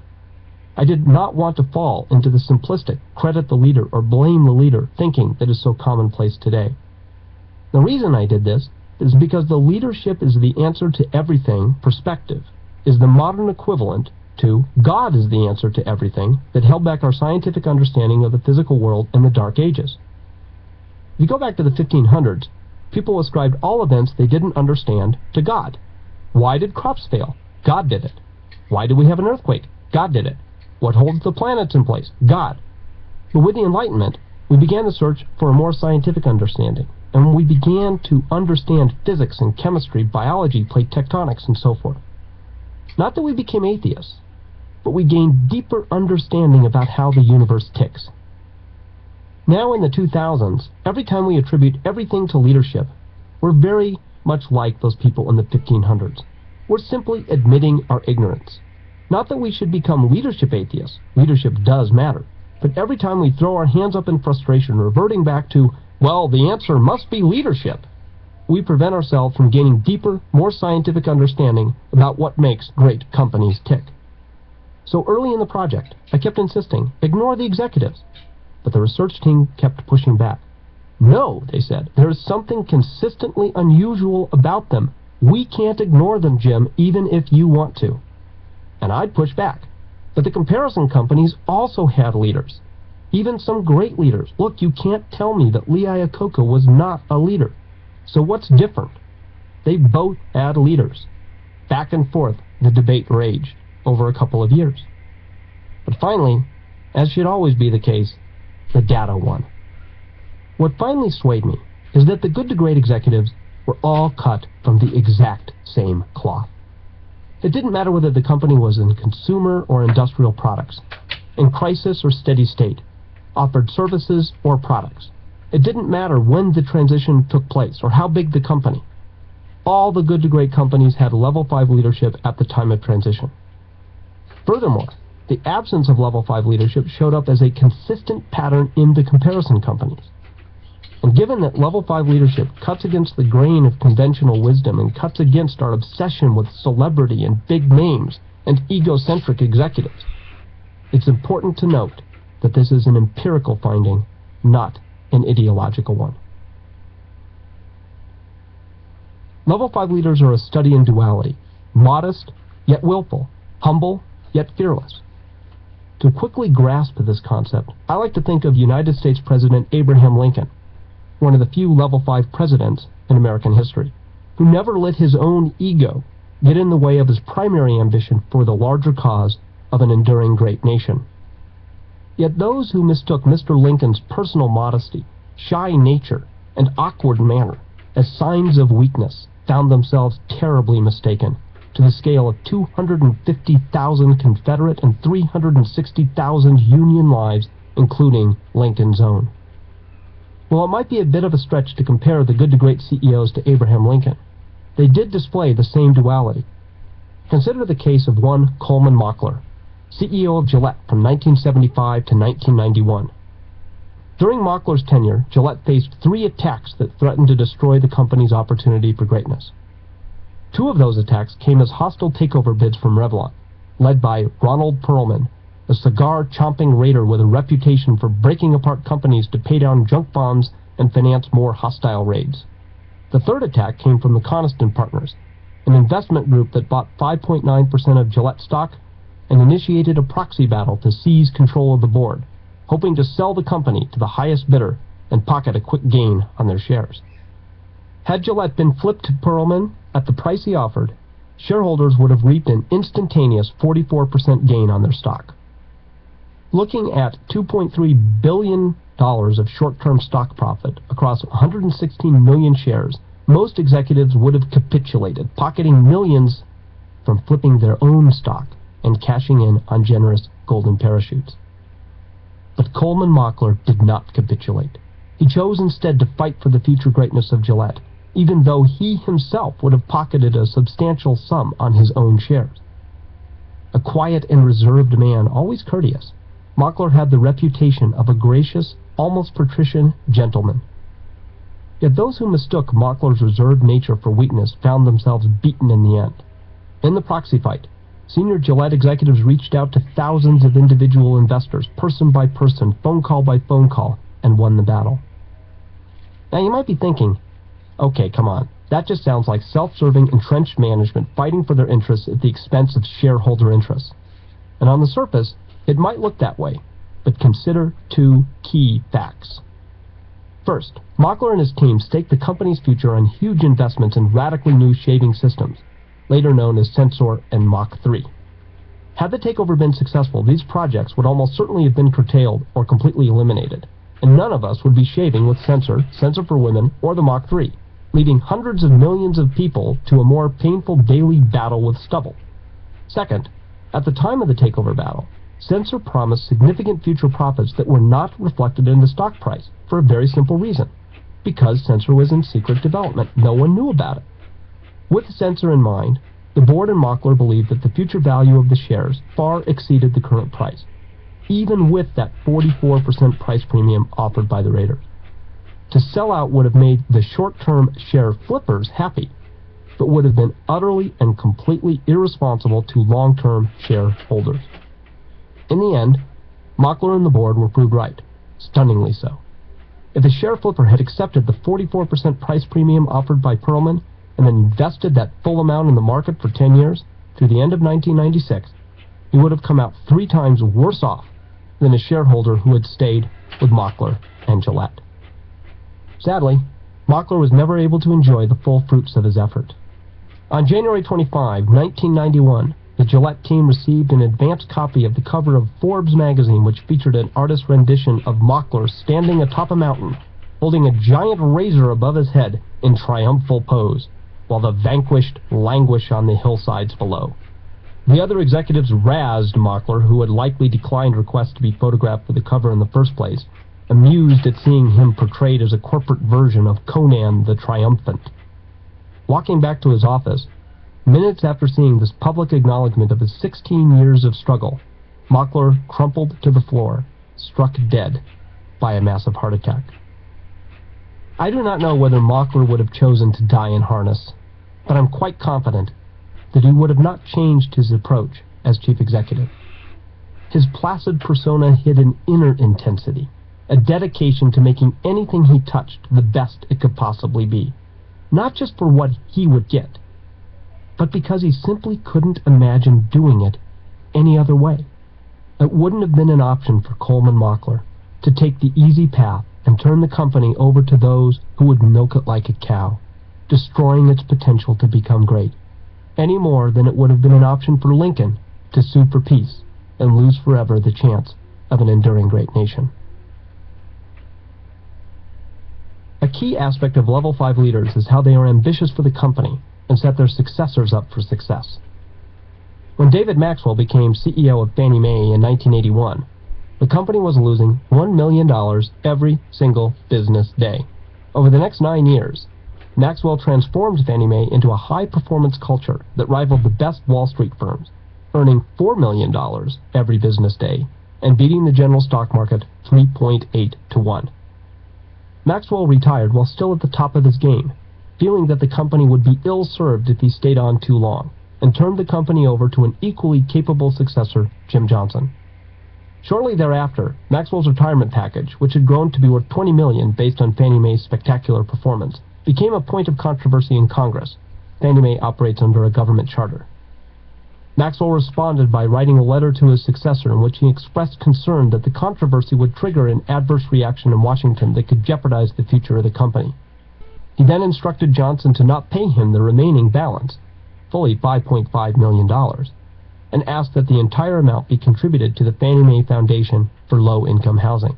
I did not want to fall into the simplistic credit the leader or blame the leader thinking that is so commonplace today. The reason I did this is because the leadership is the answer to everything perspective is the modern equivalent to God is the answer to everything that held back our scientific understanding of the physical world in the Dark Ages. If you go back to the 1500s, people ascribed all events they didn't understand to God. Why did crops fail? God did it. Why did we have an earthquake? God did it. What holds the planets in place? God. But with the Enlightenment, we began to search for a more scientific understanding, and we began to understand physics and chemistry, biology, plate tectonics, and so forth. Not that we became atheists, but we gained deeper understanding about how the universe ticks. Now in the 2000s, every time we attribute everything to leadership, we're very much like those people in the 1500s. We're simply admitting our ignorance. Not that we should become leadership atheists. Leadership does matter. But every time we throw our hands up in frustration, reverting back to, well, the answer must be leadership, we prevent ourselves from gaining deeper, more scientific understanding about what makes great companies tick. So early in the project, I kept insisting, ignore the executives. But the research team kept pushing back. No, they said, there is something consistently unusual about them. We can't ignore them, Jim, even if you want to. And I'd push back. But the comparison companies also had leaders. Even some great leaders. Look, you can't tell me that Lee Iacocca was not a leader. So what's different? They both had leaders. Back and forth, the debate raged over a couple of years. But finally, as should always be the case, the data won. What finally swayed me is that the good to great executives were all cut from the exact same cloth. It didn't matter whether the company was in consumer or industrial products, in crisis or steady state, offered services or products. It didn't matter when the transition took place or how big the company. All the good to great companies had level 5 leadership at the time of transition. Furthermore, the absence of level 5 leadership showed up as a consistent pattern in the comparison companies. And given that level 5 leadership cuts against the grain of conventional wisdom and cuts against our obsession with celebrity and big names and egocentric executives, it's important to note that this is an empirical finding, not an ideological one. Level 5 leaders are a study in duality, modest yet willful, humble yet fearless. To quickly grasp this concept, I like to think of United States President Abraham Lincoln, one of the few level 5 presidents in American history, who never let his own ego get in the way of his primary ambition for the larger cause of an enduring great nation. Yet those who mistook Mr. Lincoln's personal modesty, shy nature, and awkward manner as signs of weakness found themselves terribly mistaken to the scale of 250,000 Confederate and 360,000 Union lives, including Lincoln's own. While it might be a bit of a stretch to compare the good to great CEOs to Abraham Lincoln, they did display the same duality. Consider the case of one Coleman Mockler, CEO of Gillette from 1975 to 1991. During Mockler's tenure, Gillette faced 3 attacks that threatened to destroy the company's opportunity for greatness. 2 of those attacks came as hostile takeover bids from Revlon, led by Ronald Perelman, a cigar-chomping raider with a reputation for breaking apart companies to pay down junk bonds and finance more hostile raids. The 3rd attack came from the Coniston Partners, an investment group that bought 5.9% of Gillette stock and initiated a proxy battle to seize control of the board, hoping to sell the company to the highest bidder and pocket a quick gain on their shares. Had Gillette been flipped to Perelman at the price he offered, shareholders would have reaped an instantaneous 44% gain on their stock. Looking at $2.3 billion of short-term stock profit across 116 million shares, most executives would have capitulated, pocketing millions from flipping their own stock and cashing in on generous golden parachutes. But Coleman Mockler did not capitulate. He chose instead to fight for the future greatness of Gillette, even though he himself would have pocketed a substantial sum on his own shares. A quiet and reserved man, always courteous, Mockler had the reputation of a gracious, almost patrician gentleman. Yet those who mistook Mockler's reserved nature for weakness found themselves beaten in the end. In the proxy fight, senior Gillette executives reached out to thousands of individual investors, person by person, phone call by phone call, and won the battle. Now you might be thinking, okay, come on, that just sounds like self-serving, entrenched management fighting for their interests at the expense of shareholder interests. And on the surface, it might look that way, but consider 2 key facts. First, Mockler and his team staked the company's future on huge investments in radically new shaving systems, later known as Sensor and Mach 3. Had the takeover been successful, these projects would almost certainly have been curtailed or completely eliminated, and none of us would be shaving with Sensor, Sensor for Women, or the Mach 3, leaving hundreds of millions of people to a more painful daily battle with stubble. Second, at the time of the takeover battle, Sensor promised significant future profits that were not reflected in the stock price for a very simple reason. Because Sensor was in secret development. No one knew about it. With Sensor in mind, The board and Mockler believed that the future value of the shares far exceeded the current price, even with that 44% price premium offered by the Raiders. To sell out would have made the short-term share flippers happy, but would have been utterly and completely irresponsible to long-term shareholders. In the end, Mockler and the board were proved right, stunningly so. If the share flipper had accepted the 44% price premium offered by Perlman and then invested that full amount in the market for 10 years, through the end of 1996, he would have come out 3 times worse off than a shareholder who had stayed with Mockler and Gillette. Sadly, Mockler was never able to enjoy the full fruits of his effort. On January 25, 1991, the Gillette team received an advance copy of the cover of Forbes magazine, which featured an artist's rendition of Mockler standing atop a mountain, holding a giant razor above his head in triumphal pose, while the vanquished languish on the hillsides below. The other executives razzed Mockler, who had likely declined requests to be photographed for the cover in the first place, amused at seeing him portrayed as a corporate version of Conan the Triumphant. Walking back to his office, minutes after seeing this public acknowledgement of his 16 years of struggle, Mockler crumpled to the floor, struck dead by a massive heart attack. I do not know whether Mockler would have chosen to die in harness, but I'm quite confident that he would have not changed his approach as chief executive. His placid persona hid an inner intensity, a dedication to making anything he touched the best it could possibly be, not just for what he would get, but because he simply couldn't imagine doing it any other way. It wouldn't have been an option for Coleman Mockler to take the easy path and turn the company over to those who would milk it like a cow, destroying its potential to become great, any more than it would have been an option for Lincoln to sue for peace and lose forever the chance of an enduring great nation. A key aspect of Level 5 leaders is how they are ambitious for the company and set their successors up for success. When David Maxwell became CEO of Fannie Mae in 1981, the company was losing $1 million every single business day. Over the next 9 years, Maxwell transformed Fannie Mae into a high-performance culture that rivaled the best Wall Street firms, earning $4 million every business day and beating the general stock market 3.8 to 1. Maxwell retired while still at the top of his game, feeling that the company would be ill-served if he stayed on too long, and turned the company over to an equally capable successor, Jim Johnson. Shortly thereafter, Maxwell's retirement package, which had grown to be worth $20 million based on Fannie Mae's spectacular performance, became a point of controversy in Congress. Fannie Mae operates under a government charter. Maxwell responded by writing a letter to his successor in which he expressed concern that the controversy would trigger an adverse reaction in Washington that could jeopardize the future of the company. He then instructed Johnson to not pay him the remaining balance, fully $5.5 million, and asked that the entire amount be contributed to the Fannie Mae Foundation for Low-Income Housing.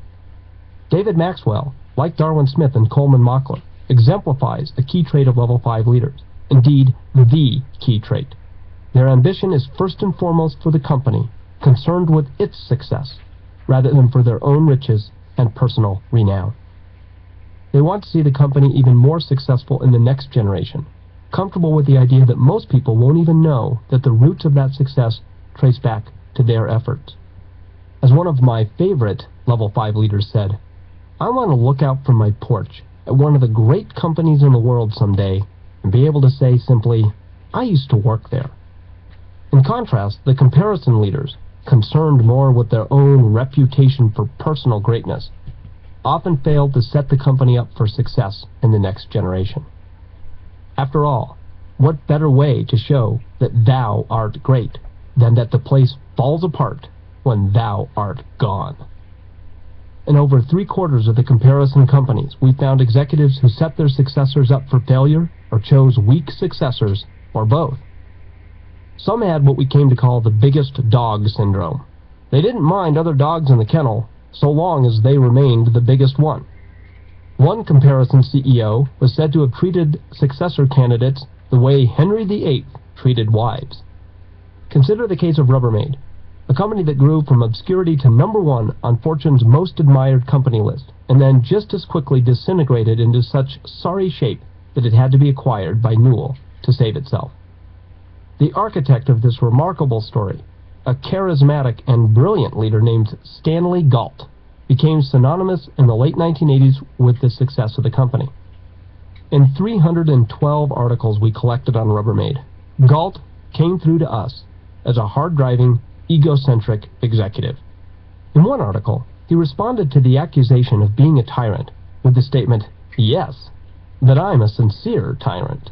David Maxwell, like Darwin Smith and Coleman Mockler, exemplifies a key trait of Level 5 leaders, indeed, the key trait. Their ambition is first and foremost for the company, concerned with its success, rather than for their own riches and personal renown. They want to see the company even more successful in the next generation, comfortable with the idea that most people won't even know that the roots of that success trace back to their efforts. As one of my favorite Level 5 leaders said, "I want to look out from my porch at one of the great companies in the world someday and be able to say simply, 'I used to work there.'" In contrast, the comparison leaders, concerned more with their own reputation for personal greatness, often failed to set the company up for success in the next generation. After all, what better way to show that thou art great than that the place falls apart when thou art gone? In over 3/4 of the comparison companies, we found executives who set their successors up for failure or chose weak successors, or both. Some had what we came to call the biggest dog syndrome. They didn't mind other dogs in the kennel, so long as they remained the biggest one. One comparison CEO was said to have treated successor candidates the way Henry VIII treated wives. Consider the case of Rubbermaid, a company that grew from obscurity to #1 on Fortune's most admired company list, and then just as quickly disintegrated into such sorry shape that it had to be acquired by Newell to save itself. The architect of this remarkable story, a charismatic and brilliant leader named Stanley Galt, became synonymous in the late 1980s with the success of the company. In 312 articles we collected on Rubbermaid, Galt came through to us as a hard-driving, egocentric executive. In one article, he responded to the accusation of being a tyrant with the statement, "Yes, that I'm a sincere tyrant."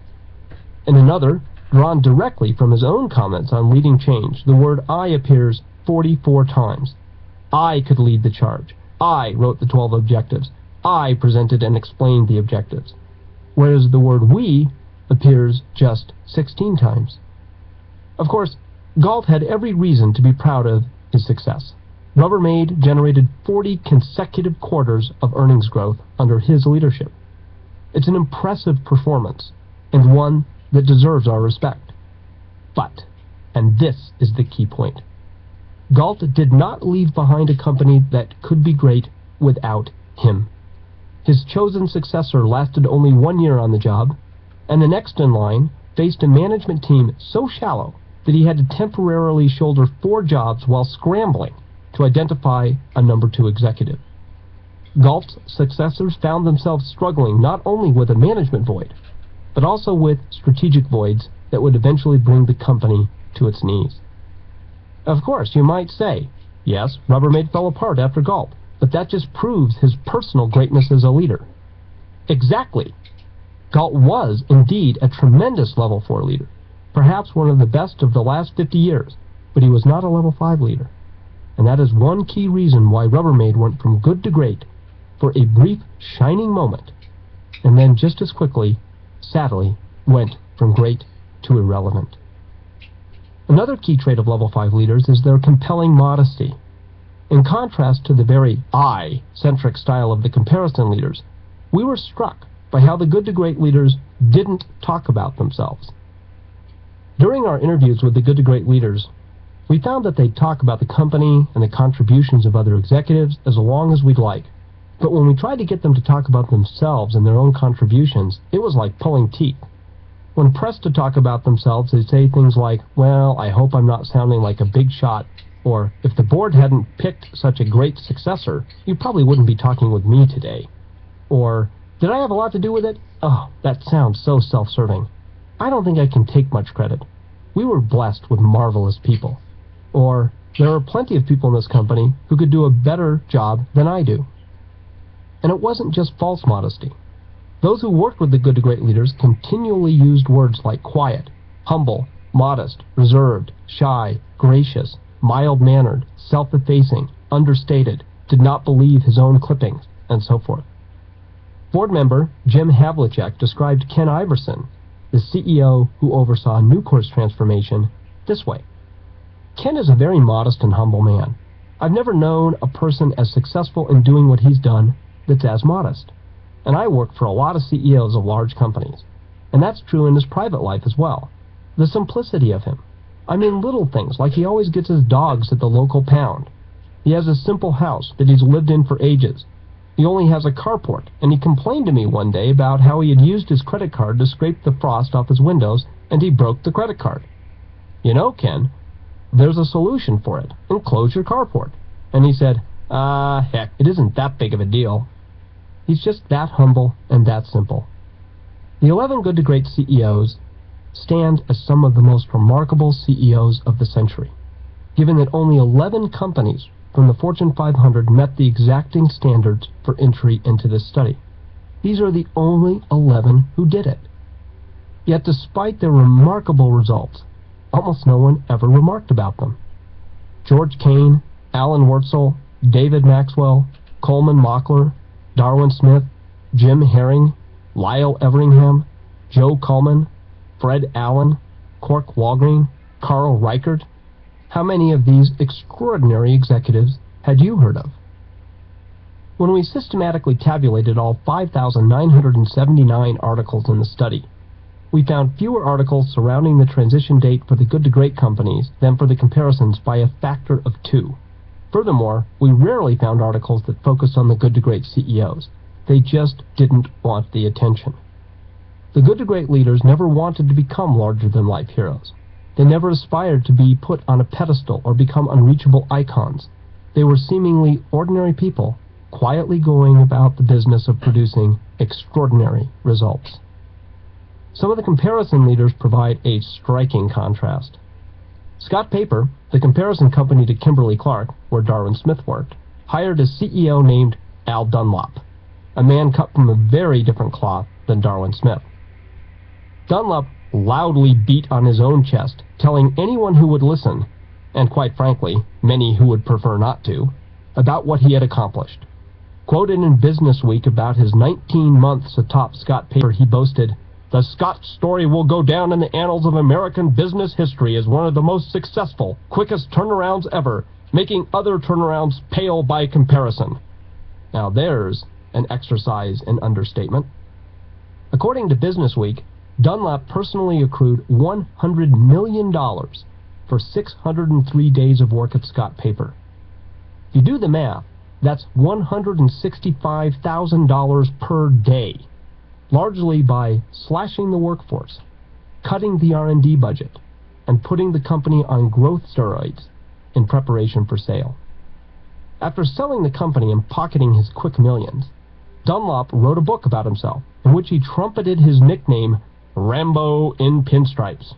In another, drawn directly from his own comments on leading change, the word "I" appears 44 times. I could lead the charge. I wrote the 12 objectives. I presented and explained the objectives. Whereas the word "we" appears just 16 times. Of course, Galt had every reason to be proud of his success. Rubbermaid generated 40 consecutive quarters of earnings growth under his leadership. It's an impressive performance, and one that deserves our respect. But, and this is the key point, Galt did not leave behind a company that could be great without him. His chosen successor lasted only 1 year on the job, and the next in line faced a management team so shallow that he had to temporarily shoulder 4 jobs while scrambling to identify a number 2 executive. Galt's successors found themselves struggling not only with a management void, but also with strategic voids that would eventually bring the company to its knees. Of course, you might say, yes, Rubbermaid fell apart after Galt, but that just proves his personal greatness as a leader. Exactly. Galt was indeed a tremendous level 4 leader, perhaps one of the best of the last 50 years, but he was not a level 5 leader. And that is one key reason why Rubbermaid went from good to great for a brief, shining moment, and then just as quickly, sadly, went from great to irrelevant. Another key trait of level 5 leaders is their compelling modesty. In contrast to the very I-centric style of the comparison leaders, we were struck by how the good to great leaders didn't talk about themselves. During our interviews with the good to great leaders, we found that they'd talk about the company and the contributions of other executives as long as we'd like. But when we tried to get them to talk about themselves and their own contributions, it was like pulling teeth. When pressed to talk about themselves, they'd say things like, "Well, I hope I'm not sounding like a big shot," or, "If the board hadn't picked such a great successor, you probably wouldn't be talking with me today." Or, "Did I have a lot to do with it? Oh, that sounds so self-serving. I don't think I can take much credit. We were blessed with marvelous people." Or, "There are plenty of people in this company who could do a better job than I do." And it wasn't just false modesty. Those who worked with the good to great leaders continually used words like quiet, humble, modest, reserved, shy, gracious, mild-mannered, self-effacing, understated, did not believe his own clippings, and so forth. Board member Jim Havlicek described Ken Iverson, the CEO who oversaw Nucor's transformation, this way. "Ken is a very modest and humble man. I've never known a person as successful in doing what he's done that's as modest. And I worked for a lot of CEOs of large companies. And that's true in his private life as well. The simplicity of him. I mean little things, like he always gets his dogs at the local pound. He has a simple house that he's lived in for ages. He only has a carport, and he complained to me one day about how he had used his credit card to scrape the frost off his windows, and he broke the credit card. You know, Ken, there's a solution for it. Enclose your carport." And he said, heck, it isn't that big of a deal." He's just that humble and that simple. The 11 good to great CEOs stand as some of the most remarkable CEOs of the century, given that only 11 companies from the Fortune 500 met the exacting standards for entry into this study. These are the only 11 who did it. Yet despite their remarkable results, almost no one ever remarked about them. George Kane, Alan Wurtzel, David Maxwell, Coleman Mockler, Darwin Smith, Jim Herring, Lyle Everingham, Joe Coleman, Fred Allen, Cork Walgreen, Carl Reichert. How many of these extraordinary executives had you heard of? When we systematically tabulated all 5,979 articles in the study, we found fewer articles surrounding the transition date for the good to great companies than for the comparisons by a factor of 2. Furthermore, we rarely found articles that focused on the good to great CEOs. They just didn't want the attention. The good to great leaders never wanted to become larger-than-life heroes. They never aspired to be put on a pedestal or become unreachable icons. They were seemingly ordinary people, quietly going about the business of producing extraordinary results. Some of the comparison leaders provide a striking contrast. Scott Paper, the comparison company to Kimberly-Clark, where Darwin Smith worked, hired a CEO named Al Dunlop, a man cut from a very different cloth than Darwin Smith. Dunlop loudly beat on his own chest, telling anyone who would listen, and quite frankly, many who would prefer not to, about what he had accomplished. Quoted in Business Week about his 19 months atop Scott Paper, he boasted, "The Scott story will go down in the annals of American business history as one of the most successful, quickest turnarounds ever, making other turnarounds pale by comparison." Now there's an exercise in understatement. According to Business Week, Dunlop personally accrued $100 million for 603 days of work at Scott Paper. If you do the math, that's $165,000 per day, largely by slashing the workforce, cutting the R&D budget, and putting the company on growth steroids in preparation for sale. After selling the company and pocketing his quick millions, Dunlop wrote a book about himself in which he trumpeted his nickname Rambo in Pinstripes.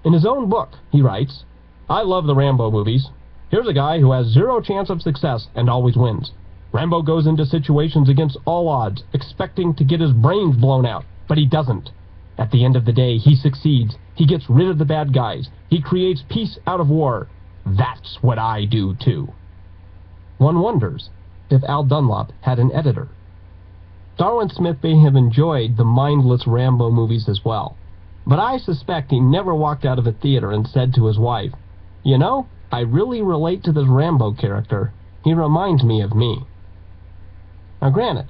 In his own book, he writes, "I love the Rambo movies. Here's a guy who has zero chance of success and always wins. Rambo goes into situations against all odds, expecting to get his brains blown out, but he doesn't. At the end of the day, he succeeds. He gets rid of the bad guys. He creates peace out of war. That's what I do too." One wonders if Al Dunlop had an editor. Darwin Smith may have enjoyed the mindless Rambo movies as well, but I suspect he never walked out of a theater and said to his wife, "You know, I really relate to this Rambo character. He reminds me of me." Now granted,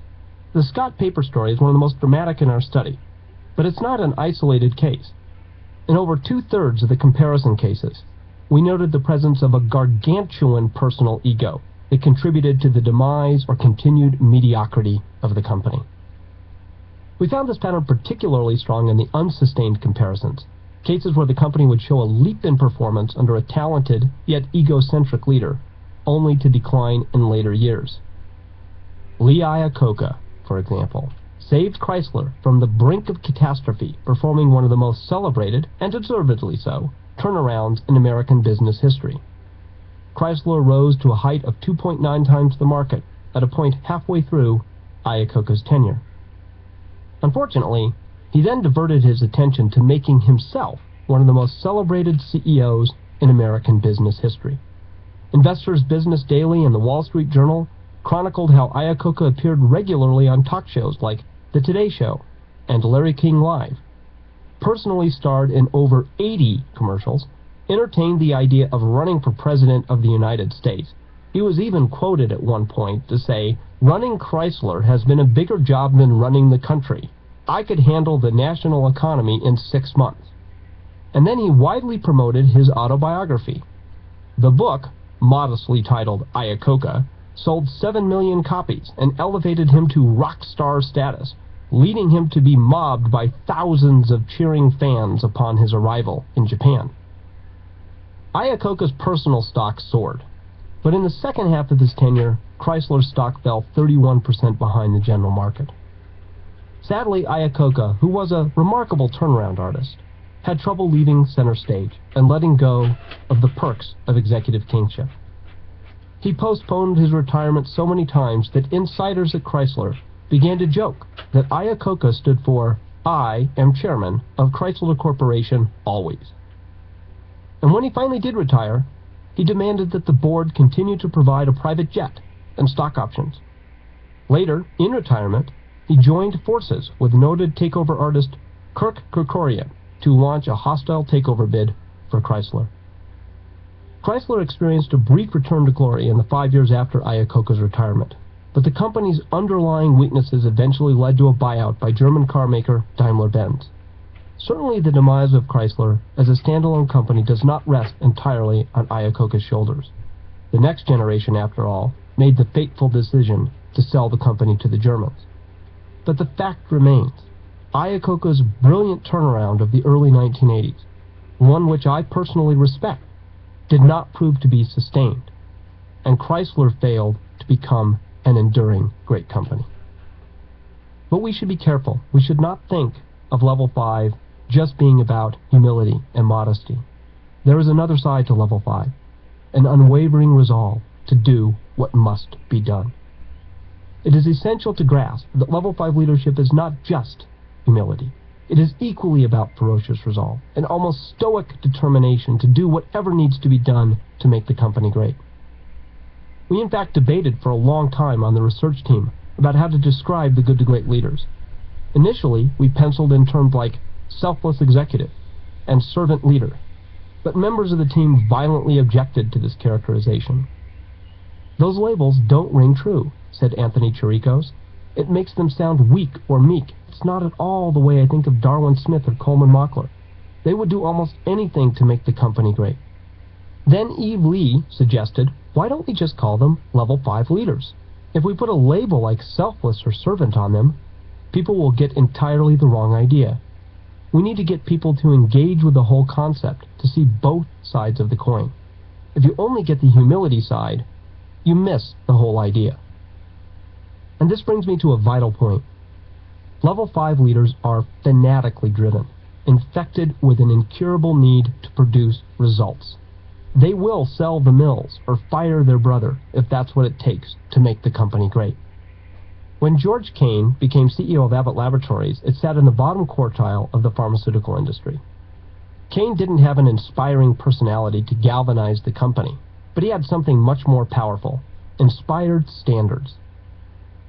the Scott Paper story is one of the most dramatic in our study, but it's not an isolated case. In over 2/3 of the comparison cases, we noted the presence of a gargantuan personal ego that contributed to the demise or continued mediocrity of the company. We found this pattern particularly strong in the unsustained comparisons, cases where the company would show a leap in performance under a talented yet egocentric leader, only to decline in later years. Lee Iacocca, for example, saved Chrysler from the brink of catastrophe, performing one of the most celebrated, and deservedly so, turnarounds in American business history. Chrysler rose to a height of 2.9 times the market at a point halfway through Iacocca's tenure. Unfortunately, he then diverted his attention to making himself one of the most celebrated CEOs in American business history. Investors Business Daily and the Wall Street Journal chronicled how Iacocca appeared regularly on talk shows like The Today Show and Larry King Live, personally starred in over 80 commercials, entertained the idea of running for President of the United States. He was even quoted at one point to say, "Running Chrysler has been a bigger job than running the country. I could handle the national economy in 6 months." And then he widely promoted his autobiography. The book, modestly titled Iacocca, sold 7 million copies and elevated him to rock star status, leading him to be mobbed by thousands of cheering fans upon his arrival in Japan. Iacocca's personal stock soared, but in the second half of his tenure, Chrysler's stock fell 31% behind the general market. Sadly, Iacocca, who was a remarkable turnaround artist, had trouble leaving center stage and letting go of the perks of executive kingship. He postponed his retirement so many times that insiders at Chrysler began to joke that Iacocca stood for "I am chairman of Chrysler Corporation always." And when he finally did retire, he demanded that the board continue to provide a private jet and stock options. Later, in retirement, he joined forces with noted takeover artist Kirk Kerkorian to launch a hostile takeover bid for Chrysler. Chrysler experienced a brief return to glory in the 5 years after Iacocca's retirement, but the company's underlying weaknesses eventually led to a buyout by German carmaker Daimler-Benz. Certainly the demise of Chrysler as a standalone company does not rest entirely on Iacocca's shoulders. The next generation, after all, made the fateful decision to sell the company to the Germans. But the fact remains, Iacocca's brilliant turnaround of the early 1980s, one which I personally respect, did not prove to be sustained, and Chrysler failed to become an enduring great company. But we should be careful. We should not think of Level 5 just being about humility and modesty. There is another side to Level 5, an unwavering resolve to do what must be done. It is essential to grasp that Level 5 leadership is not just humility. It is equally about ferocious resolve, an almost stoic determination to do whatever needs to be done to make the company great. We in fact debated for a long time on the research team about how to describe the good to great leaders. Initially, we penciled in terms like selfless executive and servant leader, but members of the team violently objected to this characterization. "Those labels don't ring true," said Anthony Chiricos. "It makes them sound weak or meek. It's not at all the way I think of Darwin Smith or Coleman Mockler. They would do almost anything to make the company great." Then Eve Lee suggested, why don't we just call them Level 5 leaders? If we put a label like selfless or servant on them, people will get entirely the wrong idea. We need to get people to engage with the whole concept, to see both sides of the coin. If you only get the humility side, you miss the whole idea. And this brings me to a vital point. Level 5 leaders are fanatically driven, infected with an incurable need to produce results. They will sell the mills or fire their brother if that's what it takes to make the company great. When George Kane became CEO of Abbott Laboratories, it sat in the bottom quartile of the pharmaceutical industry. Kane didn't have an inspiring personality to galvanize the company, but he had something much more powerful: inspired standards.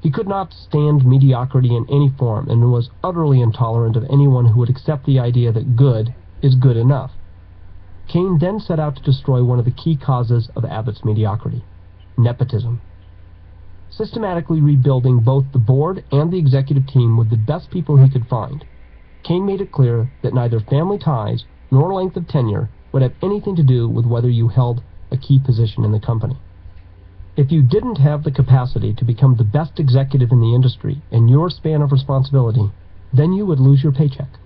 He could not stand mediocrity in any form and was utterly intolerant of anyone who would accept the idea that good is good enough. Kane then set out to destroy one of the key causes of Abbott's mediocrity: nepotism. Systematically rebuilding both the board and the executive team with the best people he could find, Kane made it clear that neither family ties nor length of tenure would have anything to do with whether you held a key position in the company. If you didn't have the capacity to become the best executive in the industry in your span of responsibility, then you would lose your paycheck.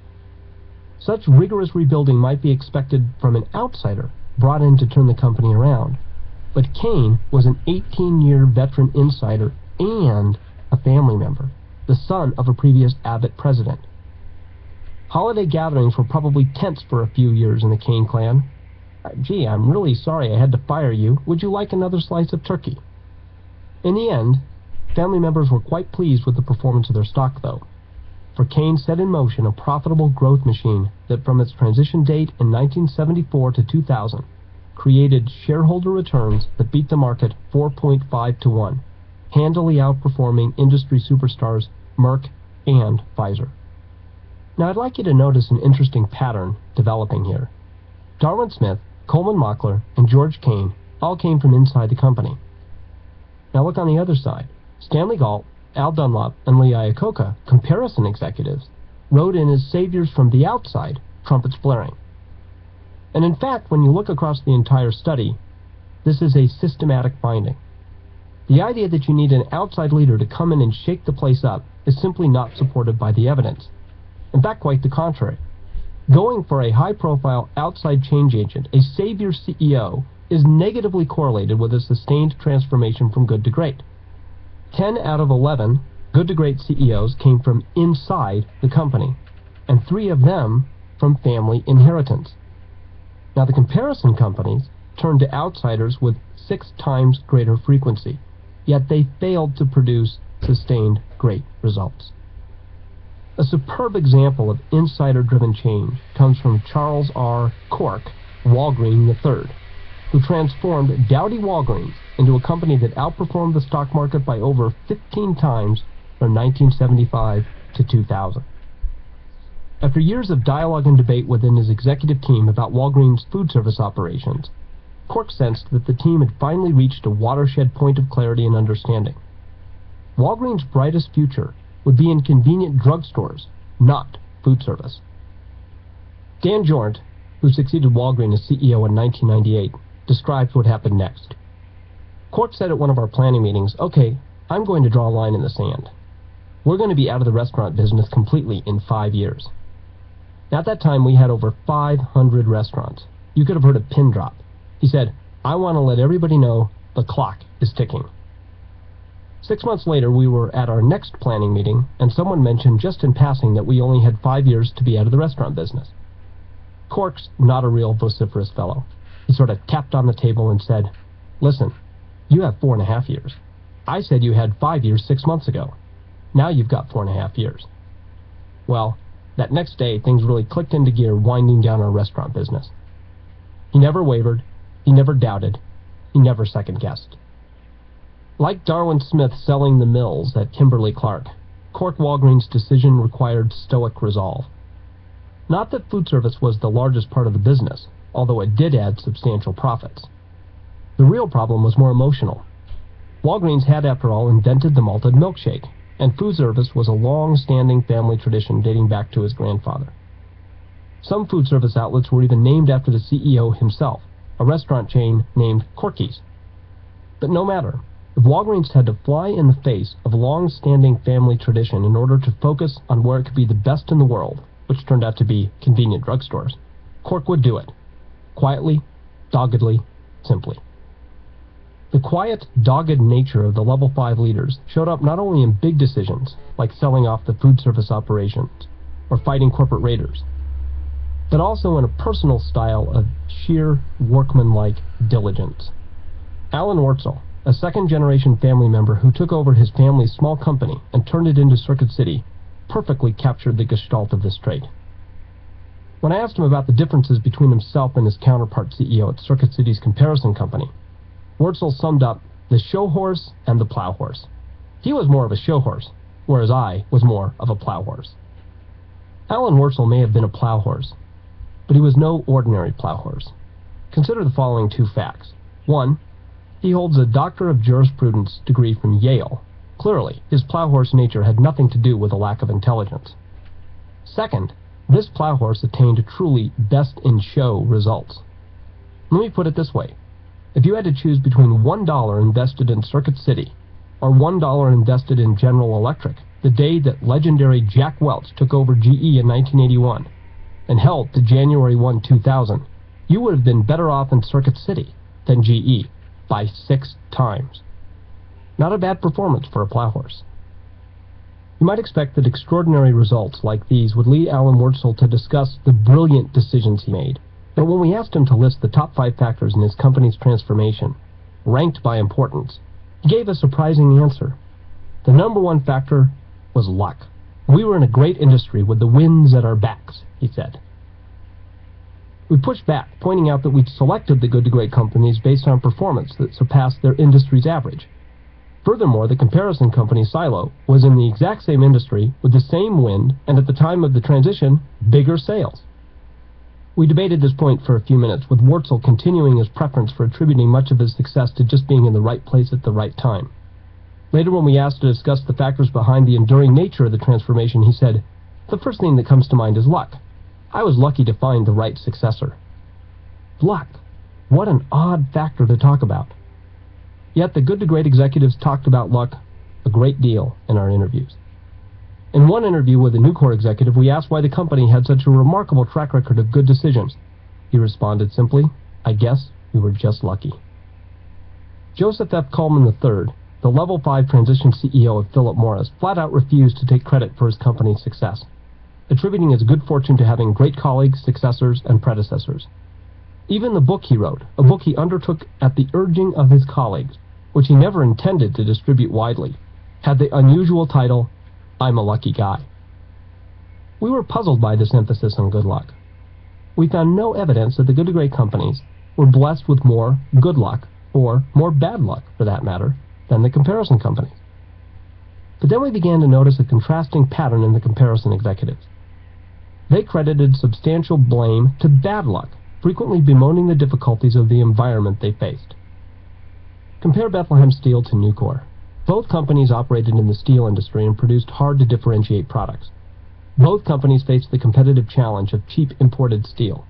Such rigorous rebuilding might be expected from an outsider brought in to turn the company around, but Kane was an 18-year veteran insider and a family member, the son of a previous Abbott president. Holiday gatherings were probably tense for a few years in the Kane clan. "Gee, I'm really sorry I had to fire you. Would you like another slice of turkey?" In the end, family members were quite pleased with the performance of their stock, though, for Kane set in motion a profitable growth machine that, from its transition date in 1974 to 2000, created shareholder returns that beat the market 4.5 to 1, handily outperforming industry superstars Merck and Pfizer. Now, I'd like you to notice an interesting pattern developing here. Darwin Smith, Coleman Mockler, and George Kane all came from inside the company. Now look on the other side. Stanley Galt, Al Dunlop, and Lee Iacocca, comparison executives, rode in as saviors from the outside, trumpets blaring. And in fact, when you look across the entire study, this is a systematic finding. The idea that you need an outside leader to come in and shake the place up is simply not supported by the evidence. In fact, quite the contrary. Going for a high-profile outside change agent, a savior CEO, is negatively correlated with a sustained transformation from good to great. 10 out of 11 good to great CEOs came from inside the company, and 3 of them from family inheritance. Now, the comparison companies turned to outsiders with 6 times greater frequency, yet they failed to produce sustained great results. A superb example of insider-driven change comes from Charles R. Cork Walgreen III, who transformed Dowdy Walgreens into a company that outperformed the stock market by over 15 times from 1975 to 2000. After years of dialogue and debate within his executive team about Walgreens' food service operations, Cork sensed that the team had finally reached a watershed point of clarity and understanding. Walgreens' brightest future would be in convenient drugstores, not food service. Dan Jornt, who succeeded Walgreens as CEO in 1998, describes what happened next. Cork said at one of our planning meetings, "Okay, I'm going to draw a line in the sand. We're going to be out of the restaurant business completely in 5 years." At that time, we had over 500 restaurants. You could have heard a pin drop. He said, "I want to let everybody know the clock is ticking." 6 months later, we were at our next planning meeting, and someone mentioned just in passing that we only had 5 years to be out of the restaurant business. Cork's not a real vociferous fellow. He sort of tapped on the table and said, "Listen, you have 4.5 years. I said you had 5 years 6 months ago. Now you've got 4.5 years. Well, that next day, things really clicked into gear winding down our restaurant business. He never wavered. He never doubted. He never second-guessed. Like Darwin Smith selling the mills at Kimberly-Clark, Cork Walgreens' decision required stoic resolve. Not that food service was the largest part of the business, although it did add substantial profits. The real problem was more emotional. Walgreens had, after all, invented the malted milkshake, and food service was a long-standing family tradition dating back to his grandfather. Some food service outlets were even named after the CEO himself, a restaurant chain named Corky's. But no matter, if Walgreens had to fly in the face of long-standing family tradition in order to focus on where it could be the best in the world, which turned out to be convenient drugstores, Cork would do it. Quietly, doggedly, simply. The quiet, dogged nature of the Level 5 leaders showed up not only in big decisions, like selling off the food service operations or fighting corporate raiders, but also in a personal style of sheer workmanlike diligence. Alan Wurtzel, a second-generation family member who took over his family's small company and turned it into Circuit City, perfectly captured the gestalt of this trait. When I asked him about the differences between himself and his counterpart CEO at Circuit City's comparison company, Wurtzel summed up the show horse and the plow horse. He was more of a show horse, whereas I was more of a plow horse. Alan Wurtzel may have been a plow horse, but he was no ordinary plow horse. Consider the following 2 facts. 1, he holds a Doctor of Jurisprudence degree from Yale. Clearly, his plow horse nature had nothing to do with a lack of intelligence. 2nd, this plow horse attained truly best-in-show results. Let me put it this way. If you had to choose between $1 invested in Circuit City or $1 invested in General Electric the day that legendary Jack Welch took over GE in 1981 and held to January 1, 2000, you would have been better off in Circuit City than GE by 6 times. Not a bad performance for a plow horse. You might expect that extraordinary results like these would lead Alan Wurtzel to discuss the brilliant decisions he made. But when we asked him to list the top 5 factors in his company's transformation, ranked by importance, he gave a surprising answer. The number 1 factor was luck. We were in a great industry with the winds at our backs, he said. We pushed back, pointing out that we'd selected the good to great companies based on performance that surpassed their industry's average. Furthermore, the comparison company Silo was in the exact same industry with the same wind and at the time of the transition, bigger sales. We debated this point for a few minutes, with Wurtzel continuing his preference for attributing much of his success to just being in the right place at the right time. Later, when we asked to discuss the factors behind the enduring nature of the transformation, he said, "The first thing that comes to mind is luck. I was lucky to find the right successor." Luck. What an odd factor to talk about. Yet the good to great executives talked about luck a great deal in our interviews. In one interview with a Nucor executive, we asked why the company had such a remarkable track record of good decisions. He responded simply, "I guess we were just lucky." Joseph F. Coleman III, the Level 5 transition CEO of Philip Morris, flat out refused to take credit for his company's success, attributing his good fortune to having great colleagues, successors, and predecessors. Even the book he wrote, a book he undertook at the urging of his colleagues, which he never intended to distribute widely, had the unusual title, "I'm a Lucky Guy." We were puzzled by this emphasis on good luck. We found no evidence that the good to great companies were blessed with more good luck, or more bad luck, for that matter, than the comparison companies. But then we began to notice a contrasting pattern in the comparison executives. They credited substantial blame to bad luck, frequently bemoaning the difficulties of the environment they faced. Compare Bethlehem Steel to Nucor. Both companies operated in the steel industry and produced hard-to-differentiate products. Both companies faced the competitive challenge of cheap imported steel.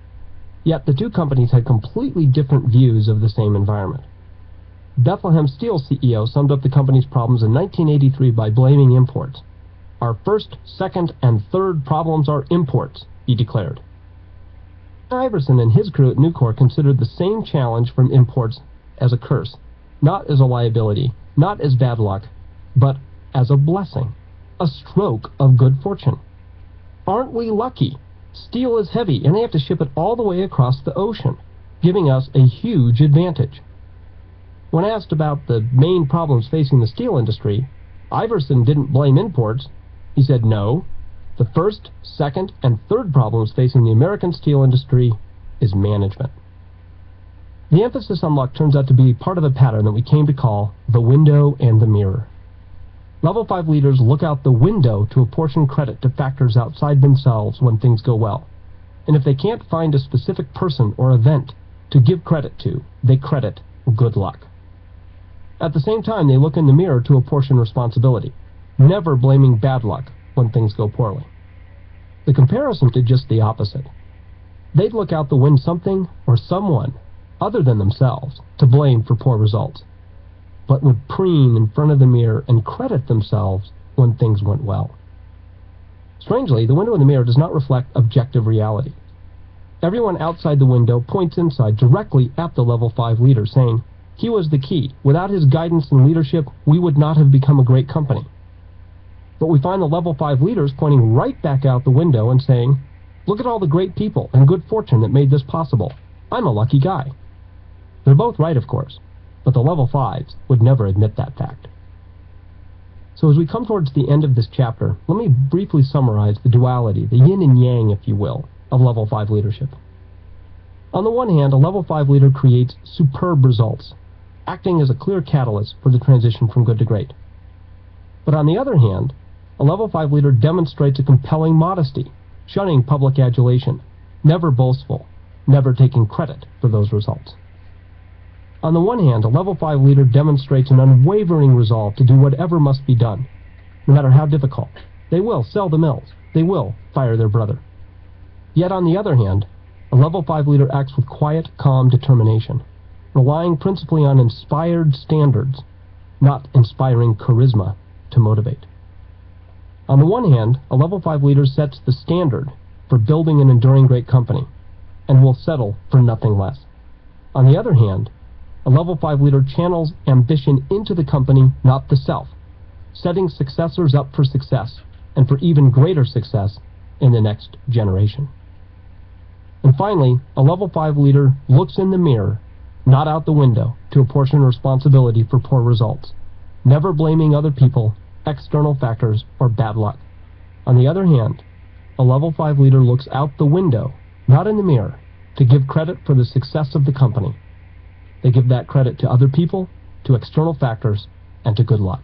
Yet the 2 companies had completely different views of the same environment. Bethlehem Steel CEO summed up the company's problems in 1983 by blaming imports. "Our first, second, and third problems are imports," he declared. Iverson and his crew at Nucor considered the same challenge from imports as a curse, not as a liability, not as bad luck, but as a blessing, a stroke of good fortune. Aren't we lucky? Steel is heavy, and they have to ship it all the way across the ocean, giving us a huge advantage. When asked about the main problems facing the steel industry, Iverson didn't blame imports. He said no. The first, second, and third problems facing the American steel industry is management. The emphasis on luck turns out to be part of a pattern that we came to call the window and the mirror. Level 5 leaders look out the window to apportion credit to factors outside themselves when things go well. And if they can't find a specific person or event to give credit to, they credit good luck. At the same time, they look in the mirror to apportion responsibility, never blaming bad luck when things go poorly. The comparison did just the opposite. They'd look out to win something or someone other than themselves to blame for poor results, but would preen in front of the mirror and credit themselves when things went well. Strangely, the window in the mirror does not reflect objective reality. Everyone outside the window points inside directly at the level 5 leader, saying, "He was the key. Without his guidance and leadership, we would not have become a great company." But we find the level 5 leaders pointing right back out the window and saying, "Look at all the great people and good fortune that made this possible. I'm a lucky guy." They're both right, of course, but the level 5s would never admit that fact. So as we come towards the end of this chapter, let me briefly summarize the duality, the yin and yang, if you will, of level 5 leadership. On the one hand, a level 5 leader creates superb results, acting as a clear catalyst for the transition from good to great. But on the other hand, a level 5 leader demonstrates a compelling modesty, shunning public adulation, never boastful, never taking credit for those results. On the one hand, a level 5 leader demonstrates an unwavering resolve to do whatever must be done, no matter how difficult. They will sell the mills. They will fire their brother. Yet on the other hand, a level 5 leader acts with quiet, calm determination, relying principally on inspired standards, not inspiring charisma to motivate. On the one hand, a level 5 leader sets the standard for building an enduring great company and will settle for nothing less. On the other hand, a level 5 leader channels ambition into the company, not the self, setting successors up for success and for even greater success in the next generation. And finally, a level 5 leader looks in the mirror, not out the window, to apportion responsibility for poor results, never blaming other people, external factors, or bad luck. On the other hand, a level 5 leader looks out the window, not in the mirror, to give credit for the success of the company. They give that credit to other people, to external factors, and to good luck.